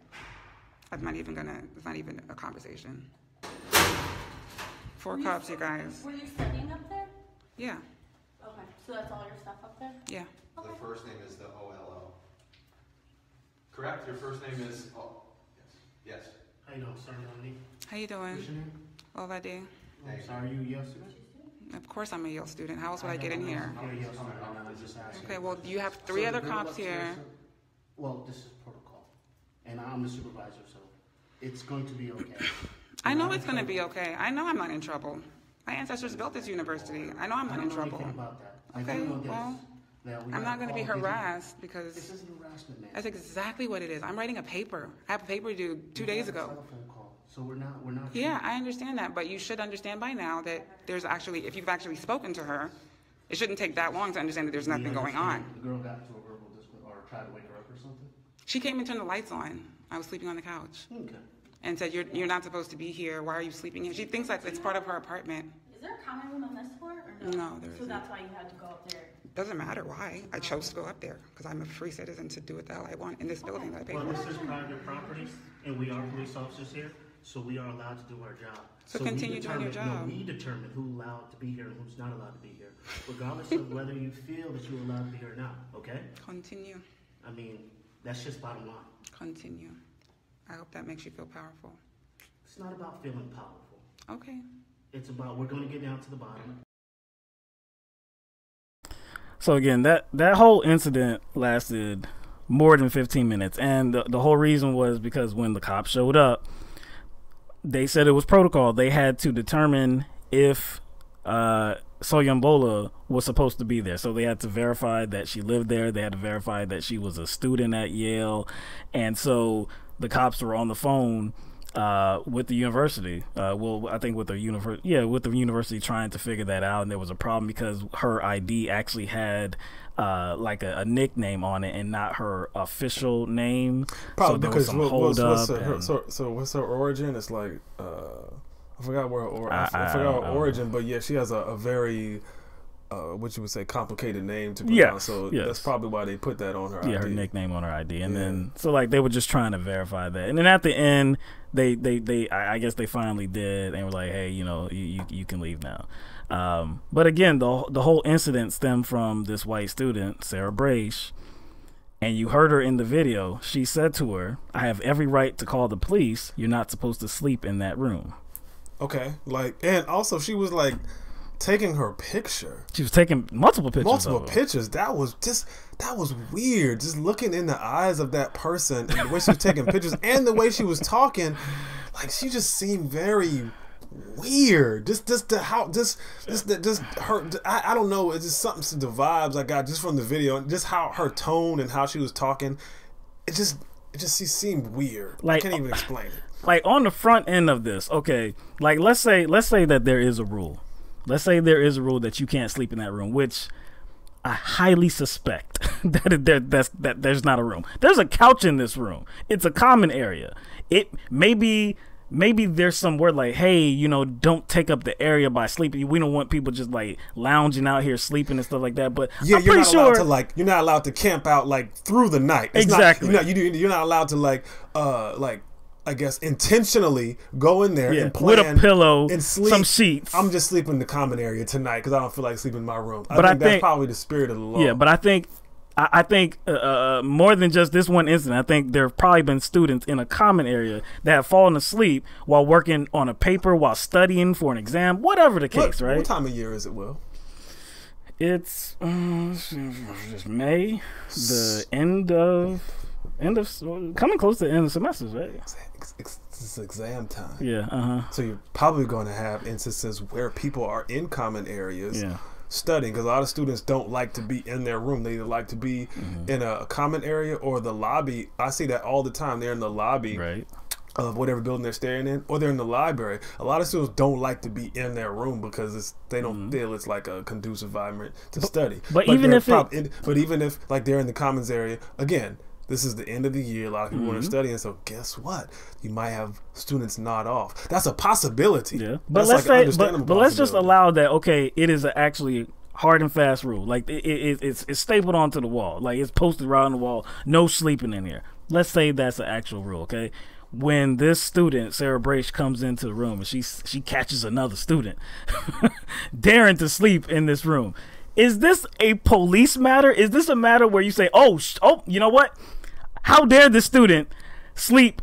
It's not even a conversation. 4 cops, you guys. Were you studying up there? Yeah. Okay, so that's all your stuff up there? Yeah. The first name is the OLO. Correct? Your first name is... Oh, yes. Yes. How you doing, sir? How you doing? What's your name? Olade. I'm sorry, you a Yale student? Of course I'm a Yale student. How else would I get in here? You're a Yale student. I'm just asking. Okay, well, you have 3 other cops here. Well, this is protocol. And I'm the supervisor, so it's going to be okay. I know it's going to be okay. I know I'm not in trouble. My ancestors built this university. I know I'm not in trouble. I don't know anything about that. Okay, I do know this, well, that we I'm not going to be all harassed because This isn't harassment, man. that's exactly what it is. I'm writing a paper. I have a paper due 2 days ago. Telephone call. So we're not. Yeah, I understand that, but you should understand by now that there's actually, if you've actually spoken to her, it shouldn't take that long to understand that there's nothing going on. The girl got into a verbal discipline or tried to wake her up or something? She came and turned the lights on. I was sleeping on the couch. Okay. And said, you're not supposed to be here. Why are you sleeping here? She thinks that it's part of her apartment. Is there a common room on this floor or no? No, there So isn't. that's why you had to go up there. Doesn't matter why. I chose to go up there because I'm a free citizen to do what the hell I want in this building that I pay Well, for. this is private property, and we are police officers here, so we are allowed to do our job. So continue doing your job. No, we determine who's allowed to be here and who's not allowed to be here, regardless of whether you feel that you're allowed to be here or not, okay? Continue. I mean, that's just bottom line. Continue. I hope that makes you feel powerful. It's not about feeling powerful. Okay. It's about, we're going to get down to the bottom. So again, that whole incident lasted more than 15 minutes, and the whole reason was because when the cops showed up, they said it was protocol. They had to determine if Soyombola was supposed to be there. So they had to verify that she lived there. They had to verify that she was a student at Yale, and so the cops were on the phone with the university. I think with the university trying to figure that out, and there was a problem because her ID actually had like a nickname on it and not her official name. Probably so there because was what's her origin? It's like I forgot where I forgot her origin, but yeah, she has a very what you would say complicated name to pronounce. That's probably why they put that on her ID. Her nickname on her ID. And then so like they were just trying to verify that. And then at the end I guess they finally did and were like, hey, you can leave now. But again, the whole incident stemmed from this white student, Sarah Braish, and you heard her in the video. She said to her, I have every right to call the police. You're not supposed to sleep in that room. Okay. And also she was like taking her picture. She was taking multiple pictures. That was weird. Just looking in the eyes of that person and the way she was taking pictures and the way she was talking, like she just seemed very weird. I don't know. It's just something to the vibes I got just from the video and just how her tone and how she was talking. She seemed weird. I can't even explain it. Like on the front end of this, okay. Like let's say that there is a rule. Let's say there is a rule that you can't sleep in that room, which I highly suspect that there's not a room. There's a couch in this room. It's a common area. It maybe there's some word like, hey, don't take up the area by sleeping. We don't want people just like lounging out here sleeping and stuff like that. But yeah, I'm pretty sure you're not allowed to camp out like through the night. Exactly. You're not allowed to I guess intentionally go in there and plan with a pillow and sleep. Some sheets. I'm just sleeping in the common area tonight because I don't feel like sleeping in my room. I think that's probably the spirit of the law. Yeah, but I think more than just this one incident, I think there have probably been students in a common area that have fallen asleep while working on a paper, while studying for an exam, whatever the case, right? What time of year is it, Will? It's just May, the end of coming close to the end of semesters, right? It's exam time. Yeah. So you're probably going to have instances where people are in common areas studying, because a lot of students don't like to be in their room. They either like to be in a common area or the lobby. I see that all the time. They're in the lobby of whatever building they're staying in, or they're in the library. A lot of students don't like to be in their room because they don't feel it's like a conducive environment to study. But even if like they're in the commons area, again, this is the end of the year. A lot of people want to study, and so guess what? You might have students nod off. That's a possibility. Yeah, but let's just allow that. Okay, it is actually hard and fast rule. Like it's stapled onto the wall. Like it's posted right on the wall. No sleeping in here. Let's say that's an actual rule. Okay. When this student, Sarah Braish, comes into the room and she catches another student daring to sleep in this room, is this a police matter? Is this a matter where you say, oh, you know what? How dare this student sleep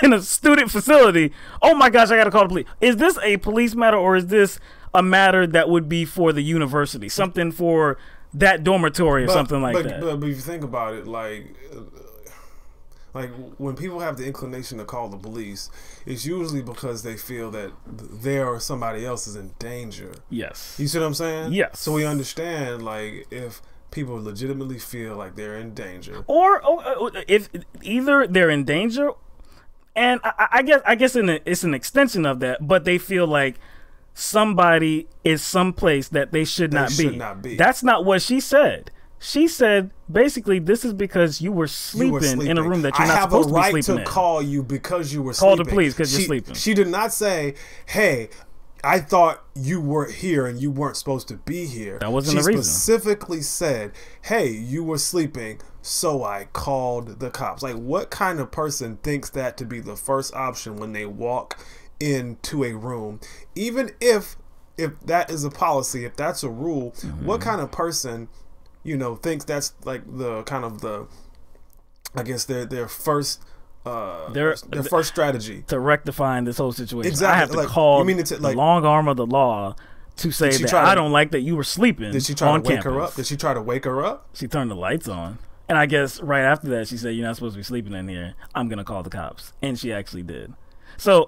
in a student facility? Oh my gosh, I gotta call the police. Is this a police matter, or is this a matter that would be for the university? Something for that dormitory or something like that? But if you think about it, like when people have the inclination to call the police, it's usually because they feel that they or somebody else is in danger. Yes. You see what I'm saying? Yes. So we understand, like, if people legitimately feel like they're in danger, or if either they're in danger, and I guess it's an extension of that, but they feel like somebody is someplace that they should not be. Not be. That's not what she said. She said, basically, this is because you were sleeping in a room that you're not supposed to be sleeping in. I have a right to call you because you were sleeping. Call the police because you're sleeping. She did not say, hey, I thought you were here and you weren't supposed to be here. That wasn't the reason. She specifically said, hey, you were sleeping, so I called the cops. Like, what kind of person thinks that to be the first option when they walk into a room? Even if that is a policy, if that's a rule, what kind of person, you know, thinks that's like the kind of the, I guess their first their first strategy to rectifying this whole situation. Exactly. I have to call the long arm of the law to say that I don't like that you were sleeping. Did she try to wake campus. her up? Did she try to wake her up? She turned the lights on. And I guess right after that, she said, you're not supposed to be sleeping in here. I'm going to call the cops. And she actually did. So,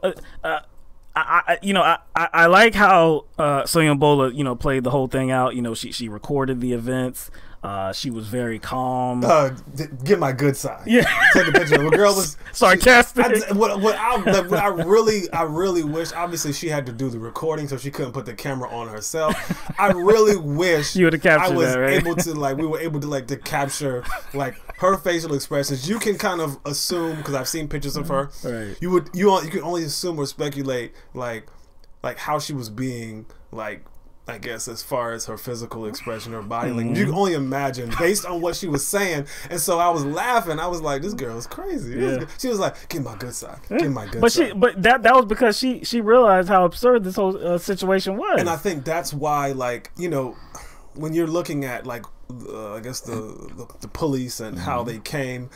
I like how Sonia Bola, played the whole thing out. She recorded the events. She was very calm. Get my good side. Yeah, take a picture. The girl was sarcastic. I really wish. Obviously, she had to do the recording, so she couldn't put the camera on herself. I really wish you would have captured I was that, right? able to we were able to capture her facial expressions. You can kind of assume, because I've seen pictures of her. Right. You can only assume or speculate like how she was being I guess as far as her physical expression, her body language. You can only imagine based on what she was saying. And so I was laughing. I was like, this girl is crazy. Yeah. She was like, get my good side. Get my good but side. But that was because she realized how absurd this whole situation was. And I think that's why, when you're looking at I guess the police and how they came,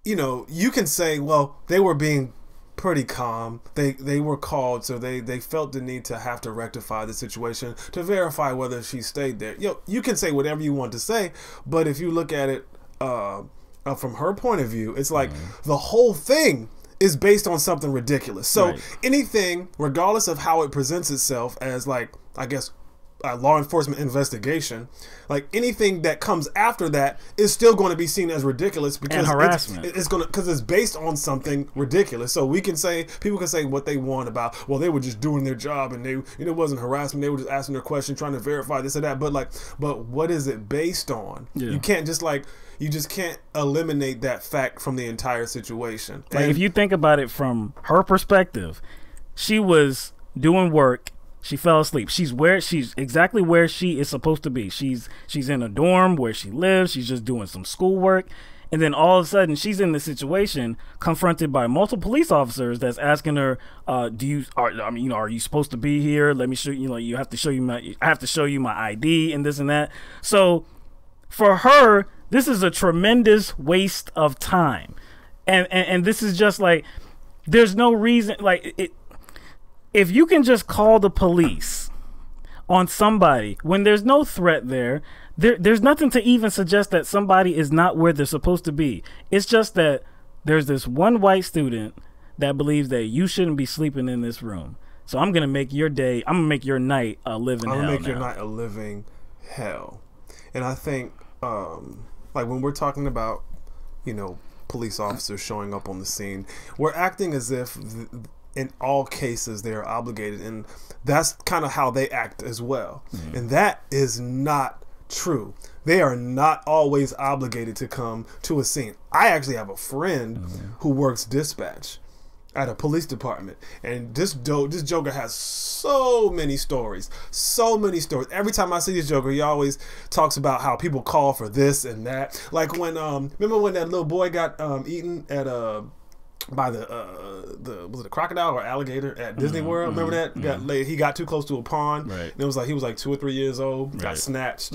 you can say, well, they were being pretty calm. They were called, so they felt the need to have to rectify the situation to verify whether she stayed there. You can say whatever you want to say, but if you look at it from her point of view, it's like the whole thing is based on something ridiculous. So anything, regardless of how it presents itself as I guess law enforcement investigation, anything that comes after that is still going to be seen as ridiculous because and harassment. It's going to, because it's based on something ridiculous. So people can say what they want about, well, they were just doing their job and they, it wasn't harassment. They were just asking their question, trying to verify this or that. But what is it based on? Yeah. You can't just you just can't eliminate that fact from the entire situation. If you think about it from her perspective, she was doing work. She fell asleep. She's exactly where she is supposed to be. She's in a dorm where she lives. She's just doing some schoolwork. And then all of a sudden she's in this situation confronted by multiple police officers that's asking her, are you supposed to be here? Let me show you, I have to show you my ID and this and that. So for her, this is a tremendous waste of time. And this is just there's no reason, if you can just call the police on somebody when there's no threat there's nothing to even suggest that somebody is not where they're supposed to be. It's just that there's this one white student that believes that you shouldn't be sleeping in this room. So I'm going to make your night a living hell. I'm going to make your night a living hell. And I think, when we're talking about, police officers showing up on the scene, we're acting as if in all cases they are obligated, and that's kind of how they act as well. And that is not true. They are not always obligated to come to a scene. I actually have a friend who works dispatch at a police department, and this joker has so many stories. Every time I see this joker, he always talks about how people call for this and that. Like when remember when that little boy got eaten at by was it a crocodile or alligator at Disney World? Remember that? He got too close to a pond. Right. And it was he was 2 or 3 years old. Got snatched.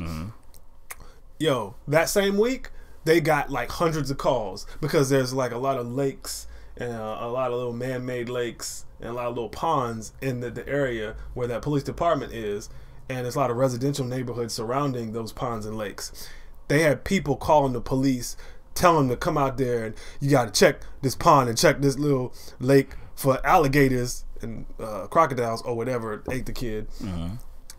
Yo, that same week they got hundreds of calls because there's a lot of lakes and a lot of little man-made lakes and a lot of little ponds in the area where that police department is, and there's a lot of residential neighborhoods surrounding those ponds and lakes. They had people calling the police, tell them to come out there and you got to check this pond and check this little lake for alligators and crocodiles or whatever ate the kid.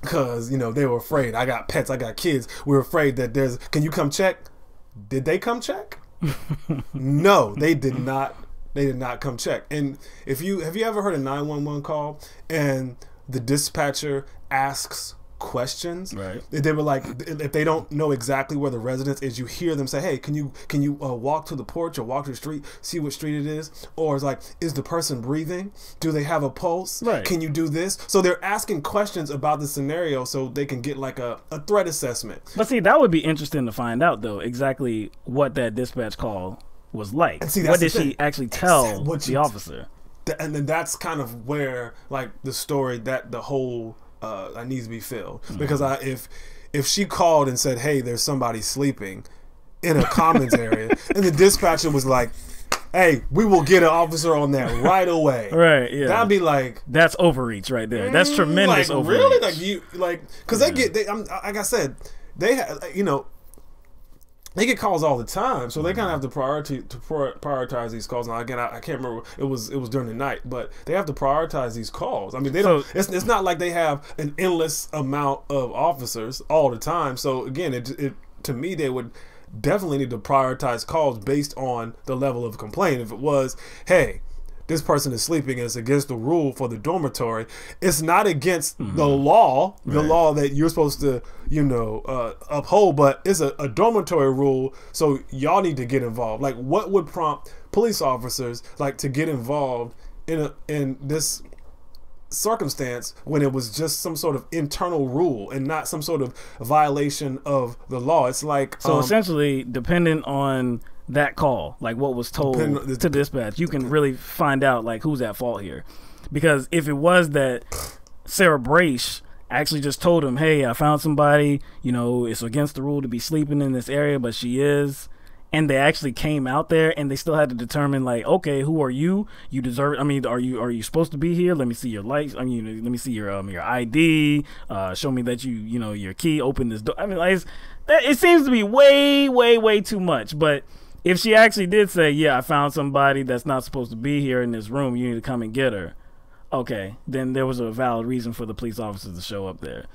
Because they were afraid. I got pets, I got kids. We're afraid that can you come check? Did they come check? No, they did not. They did not come check. And have you ever heard a 911 call and the dispatcher asks questions. Right. They were like, if they don't know exactly where the residence is, you hear them say, hey, can you walk to the porch or walk to the street, see what street it is? Or it's like, is the person breathing? Do they have a pulse? Right. Can you do this? So they're asking questions about the scenario so they can get like a threat assessment. But see, that would be interesting to find out, though, exactly what that dispatch call was like. And see, what did she actually tell the officer? And then that's kind of where, like, the story that the whole needs to be filled. Because if she called and said, hey, there's somebody sleeping in a commons area, and the dispatcher was like, hey, we will get an officer on that right away. Right, yeah. That'd be like, that's overreach right there. That's tremendous like, overreach. Really? Because like I said, they get calls all the time, so they kind of have to prioritize these calls. Now, again, I can't remember. It was during the night, but they have to prioritize these calls. I mean, they don't. It's not like they have an endless amount of officers all the time. So again, it to me, they would definitely need to prioritize calls based on the level of complaint. If it was, hey, this person is sleeping and it's against the rule for the dormitory, it's not against the law, the law that you're supposed to, uphold, but it's a dormitory rule, so y'all need to get involved. Like, what would prompt police officers like to get involved in this circumstance when it was just some sort of internal rule and not some sort of violation of the law? It's like, so essentially, dependent on that call, like what was told to dispatch, you can really find out like who's at fault here. Because if it was that Sarah Brace actually just told him, hey, I found somebody, it's against the rule to be sleeping in this area, but she is, and they actually came out there and they still had to determine like, okay, who are you? You deserve, are you supposed to be here? Let me see your lights. Let me see your ID. Show me that your key, open this door. It seems to be way, way, way too much. But if she actually did say, yeah, I found somebody that's not supposed to be here in this room, you need to come and get her. Okay, then there was a valid reason for the police officers to show up there.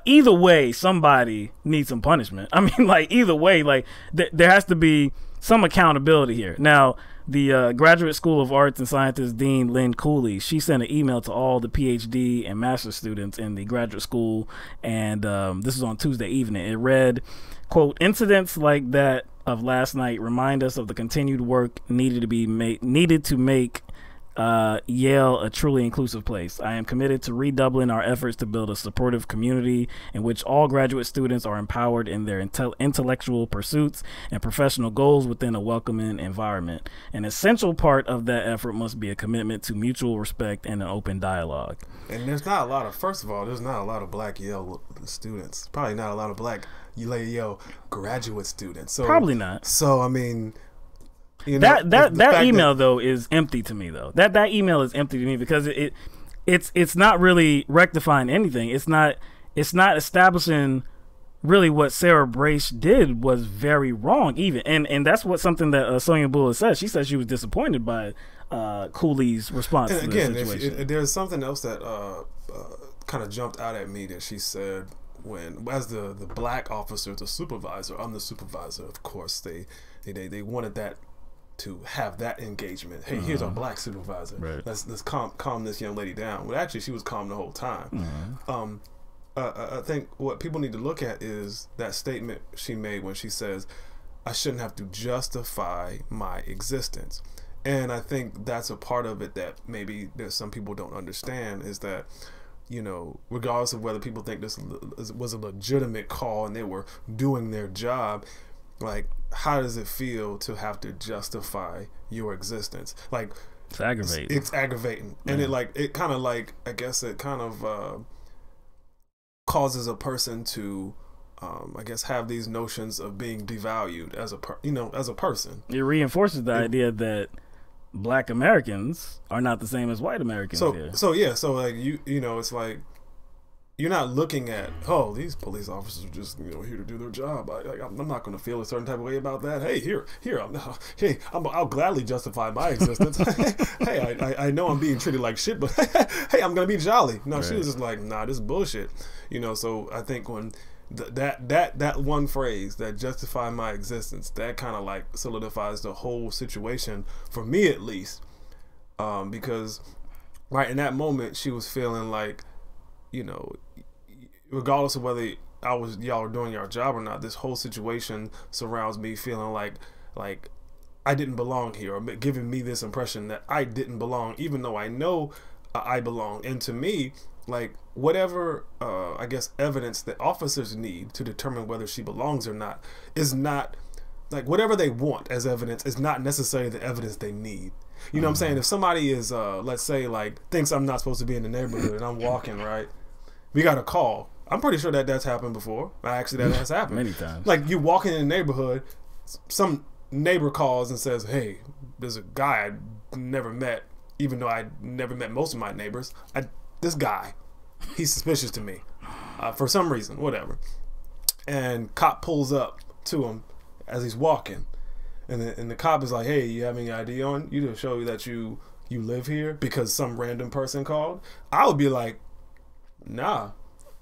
Either way, somebody needs some punishment. Either way, there has to be some accountability here. Now, the Graduate School of Arts and Sciences Dean Lynn Cooley, she sent an email to all the PhD and master's students in the graduate school, and this was on Tuesday evening. It read, quote, incidents like that of last night remind us of the continued work needed to make Yale a truly inclusive place. I am committed to redoubling our efforts to build a supportive community in which all graduate students are empowered in their intellectual pursuits and professional goals within a welcoming environment. An essential part of that effort must be a commitment to mutual respect and an open dialogue. And there's not a lot of black Yale students. Probably not a lot of black Yale graduate students. So probably not. So that email though is empty to me though. That email is empty to me because it's not really rectifying anything. It's not establishing really what Sarah Brace did was very wrong even. And that's something that Sonia Bulla said. She said she was disappointed by Cooley's response to the situation. There's something else that kind of jumped out at me that she said as the black officer, the supervisor, I'm the supervisor, of course, they wanted that to have that engagement. Hey, here's our black supervisor. Right. Let's calm this young lady down. Well, actually, she was calm the whole time. I think what people need to look at is that statement she made when she says, I shouldn't have to justify my existence. And I think that's a part of it that maybe there's some people don't understand, is that, regardless of whether people think this was a legitimate call and they were doing their job, like, how does it feel to have to justify your existence? Like, it's aggravating. It's aggravating. And it kind of causes a person to have these notions of being devalued as a person. It reinforces the idea that black Americans are not the same as white Americans here. So it's like you're not looking at, oh, these police officers are just here to do their job. I'm not going to feel a certain type of way about that. Hey, I'll gladly justify my existence. Hey, I know I'm being treated like shit, but hey, I'm going to be jolly. No, right. She was just like, nah, this is bullshit. So I think when that one phrase, that justify my existence, that kind of like solidifies the whole situation for me, at least, because right in that moment she was feeling like, regardless of whether y'all were doing your job or not, this whole situation surrounds me feeling like I didn't belong here, or giving me this impression that I didn't belong, even though I know I belong. And to me, like, whatever I guess evidence that officers need to determine whether she belongs or not is not, like, whatever they want as evidence is not necessarily the evidence they need. You know what I'm saying? If somebody is let's say, like, thinks I'm not supposed to be in the neighborhood and I'm walking, right, we got a call. I'm pretty sure that's happened before. Actually, that has happened many times. Like, you walking in the neighborhood, some neighbor calls and says, hey, there's a guy I never met, even though I never met most of my neighbors. This guy, he's suspicious to me for some reason, whatever. And cop pulls up to him as he's walking, and the cop is like, hey, you have any ID on you to show you that you live here, because some random person called? I would be like, nah.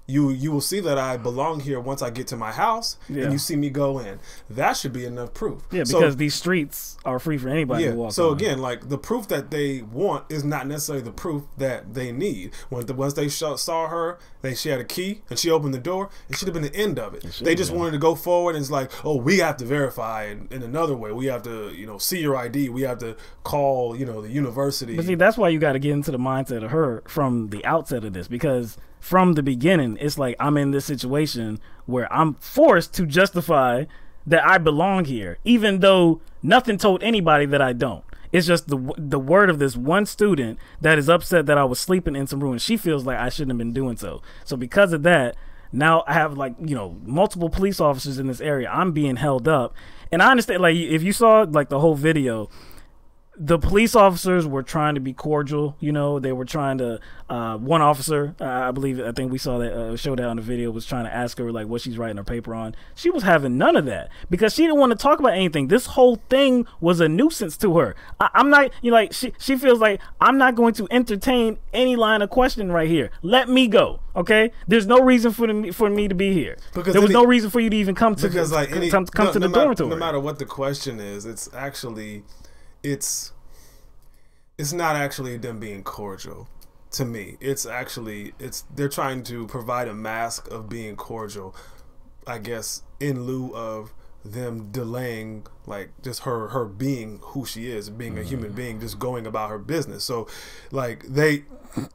You will see that I belong here once I get to my house, and you see me go in. That should be enough proof. Yeah, because these streets are free for anybody to walk on. Again, like, the proof that they want is not necessarily the proof that they need. Once they saw her, she had a key and she opened the door. It should have been the end of it. They just wanted to go forward, and it's like, oh, we have to verify in another way. We have to, see your ID. We have to call, the university. But see, that's why you got to get into the mindset of her from the outset of this, because from the beginning, it's like, I'm in this situation where I'm forced to justify that I belong here, even though nothing told anybody that I don't. It's just the word of this one student that is upset that I was sleeping in some room, and she feels like I shouldn't have been doing so. So because of that, now I have, like, multiple police officers in this area. I'm being held up. And I understand, like, if you saw, like, the whole video, the police officers were trying to be cordial. They were trying to, one officer, I think we saw that, showed that on the video, was trying to ask her, like, what she's writing her paper on. She was having none of that because she didn't want to talk about anything. This whole thing was a nuisance to her. I'm not, she feels like, I'm not going to entertain any line of question right here. Let me go. Okay, there's no reason for me to be here. Because there was no reason for you to even come to the dormitory. No matter what the question is, it's actually, it's not actually them being cordial to me. They're trying to provide a mask of being cordial, I guess, in lieu of them delaying, like, just her being who she is, being a human being, just going about her business. So, like,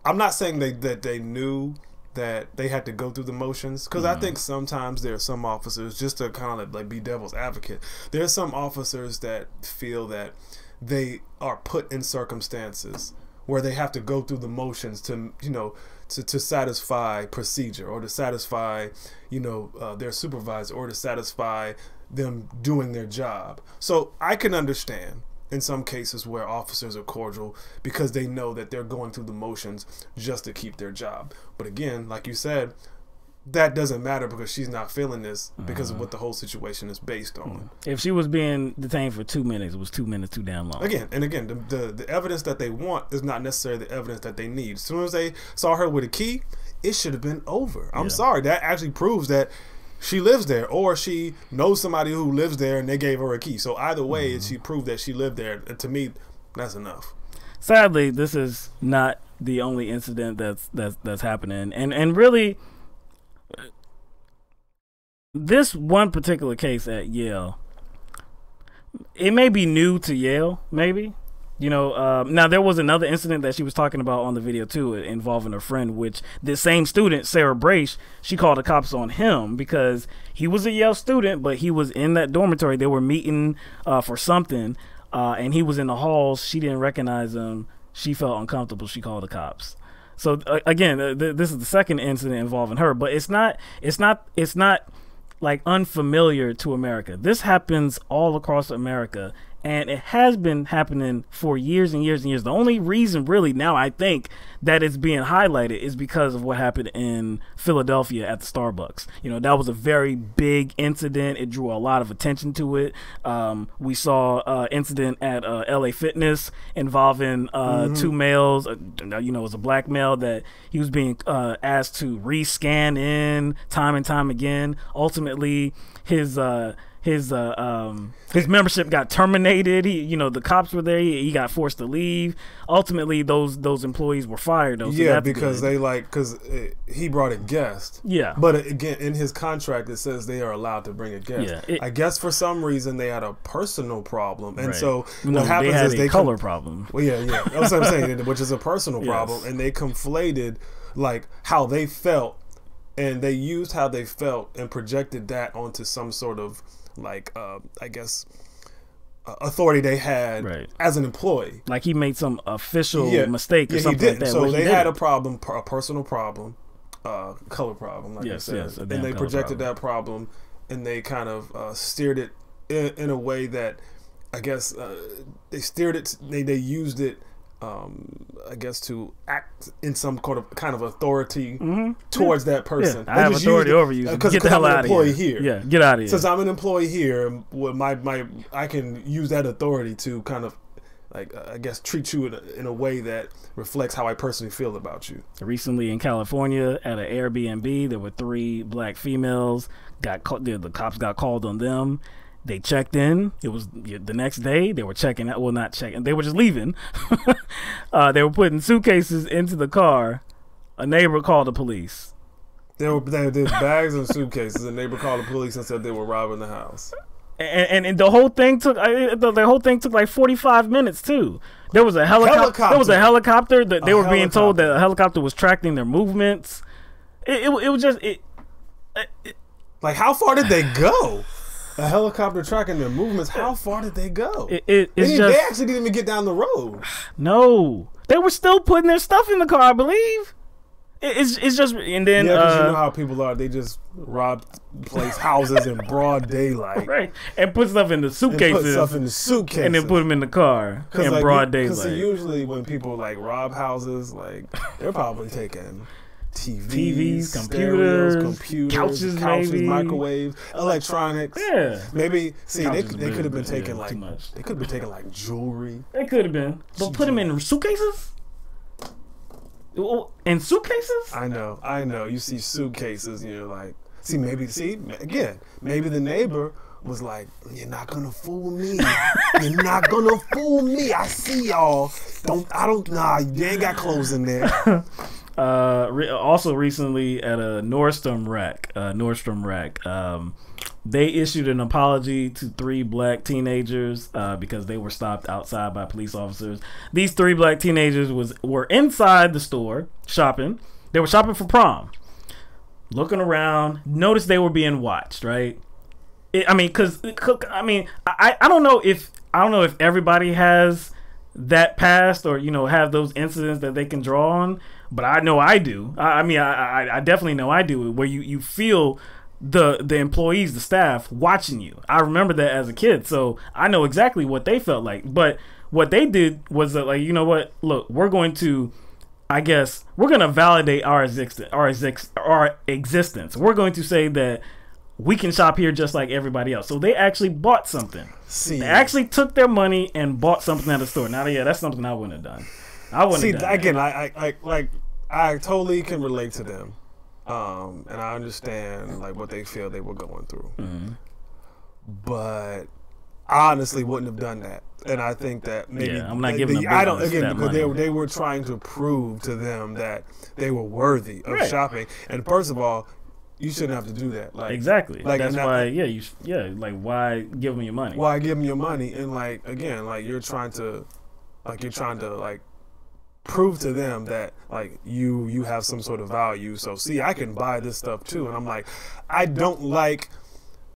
I'm not saying that they knew that they had to go through the motions, because I think sometimes there are some officers, just to kind of like be devil's advocate, there are some officers that feel that they are put in circumstances where they have to go through the motions to to satisfy procedure, or to satisfy their supervisor, or to satisfy them doing their job. So I can understand in some cases where officers are cordial because they know that they're going through the motions just to keep their job. But again, like you said, that doesn't matter because she's not feeling this because of what the whole situation is based on. If she was being detained for 2 minutes, it was 2 minutes too damn long. Again, the evidence that they want is not necessarily the evidence that they need. As soon as they saw her with a key, it should have been over. I'm sorry. That actually proves that she lives there, or she knows somebody who lives there and they gave her a key. So either way, she proved that she lived there. And to me, that's enough. Sadly, this is not the only incident that's happening. And really, this one particular case at Yale, it may be new to Yale, maybe. Now there was another incident that she was talking about on the video too, involving a friend, which the same student, Sarah Brace, she called the cops on him because he was a Yale student, but he was in that dormitory. They were meeting for something, and he was in the halls. She didn't recognize him. She felt uncomfortable. She called the cops. So again, this is the second incident involving her, but it's not like unfamiliar to America. This happens all across America, and it has been happening for years and years and years. The only reason really now I think that it's being highlighted is because of what happened in Philadelphia at the Starbucks. That was a very big incident. It drew a lot of attention to it. We saw an incident at LA Fitness involving two males. It was a black male that he was being asked to rescan in time and time again. Ultimately, his his membership got terminated. The cops were there. He got forced to leave. Ultimately, those employees were fired. Though, so yeah, that's because good. because he brought a guest. Yeah, but again, in his contract it says they are allowed to bring a guest. Yeah, I guess for some reason they had a personal problem, and so what happens is they color problem. Well, yeah, that's what I'm saying, which is a personal problem, and they conflated like how they felt, and they used how they felt and projected that onto some sort of like I guess authority they had as an employee. Like he made some official mistake or something like that. So they had a problem, a personal problem, color problem, like I said, and they projected that problem, and they kind of steered it in a way that I guess they steered it. They used it. I guess to act in some kind of authority towards that person. I have authority over you. Get the hell out of here. Yeah, get out of here. Since I'm an employee here, I can use that authority to kind of like I guess treat you in a way that reflects how I personally feel about you. Recently in California, at an Airbnb, there were 3 black females. The cops got called on them. They checked in. It was the next day. They were checking out. Well, not checking. They were just leaving. They were putting suitcases into the car. A neighbor called the police. There bags and suitcases. A neighbor called the police and said they were robbing the house. And the whole thing took like 45 minutes too. There was a helicopter. There was a helicopter that they were being told that a helicopter was tracking their movements. It was just like how far did they go? A helicopter tracking their movements. How far did they go? They actually didn't even get down the road. No, they were still putting their stuff in the car, I believe. It's just, and then because you know how people are. They just rob houses in broad daylight, right? And put stuff in the suitcases, and then put them in the car in broad daylight. Because usually when people like rob houses, like they're probably taking TVs, computers, couches, maybe microwaves, electronics. Yeah, maybe. See, they could have been taking like they could have been taking like jewelry. They could have been, but put them in suitcases. In suitcases? I know. You see suitcases, and you're like, maybe the neighbor was like, "You're not gonna fool me. You're not gonna fool me. I see y'all. You ain't got clothes in there." Also recently at a Nordstrom rack, they issued an apology to 3 black teenagers because they were stopped outside by police officers. These 3 black teenagers were inside the store shopping. They were shopping for prom, looking around, noticed they were being watched. Right? I don't know if everybody has that past or have those incidents that they can draw on, but I know I do. I definitely know I do, where you feel the employees, the staff watching you. I remember that as a kid, so I know exactly what they felt like. But what they did was that, like, you know what, look, we're going to validate our existence. We're going to say that we can shop here just like everybody else. So they actually bought something. They actually took their money and bought something at the store. Now, that's something I wouldn't have done. I totally can relate to them, and I understand like what they feel they were going through. Mm-hmm. But I honestly wouldn't have done that, and I think that maybe I'm not giving them. Because they were trying to prove to them that they were worthy of shopping. And first of all, you shouldn't have to do that. Like, exactly. Like, that's why. Like, why give them your money? Why give them your money? And like again, you're trying to prove to them that like you have some sort of value. So I can buy this stuff too. And I'm like, I don't like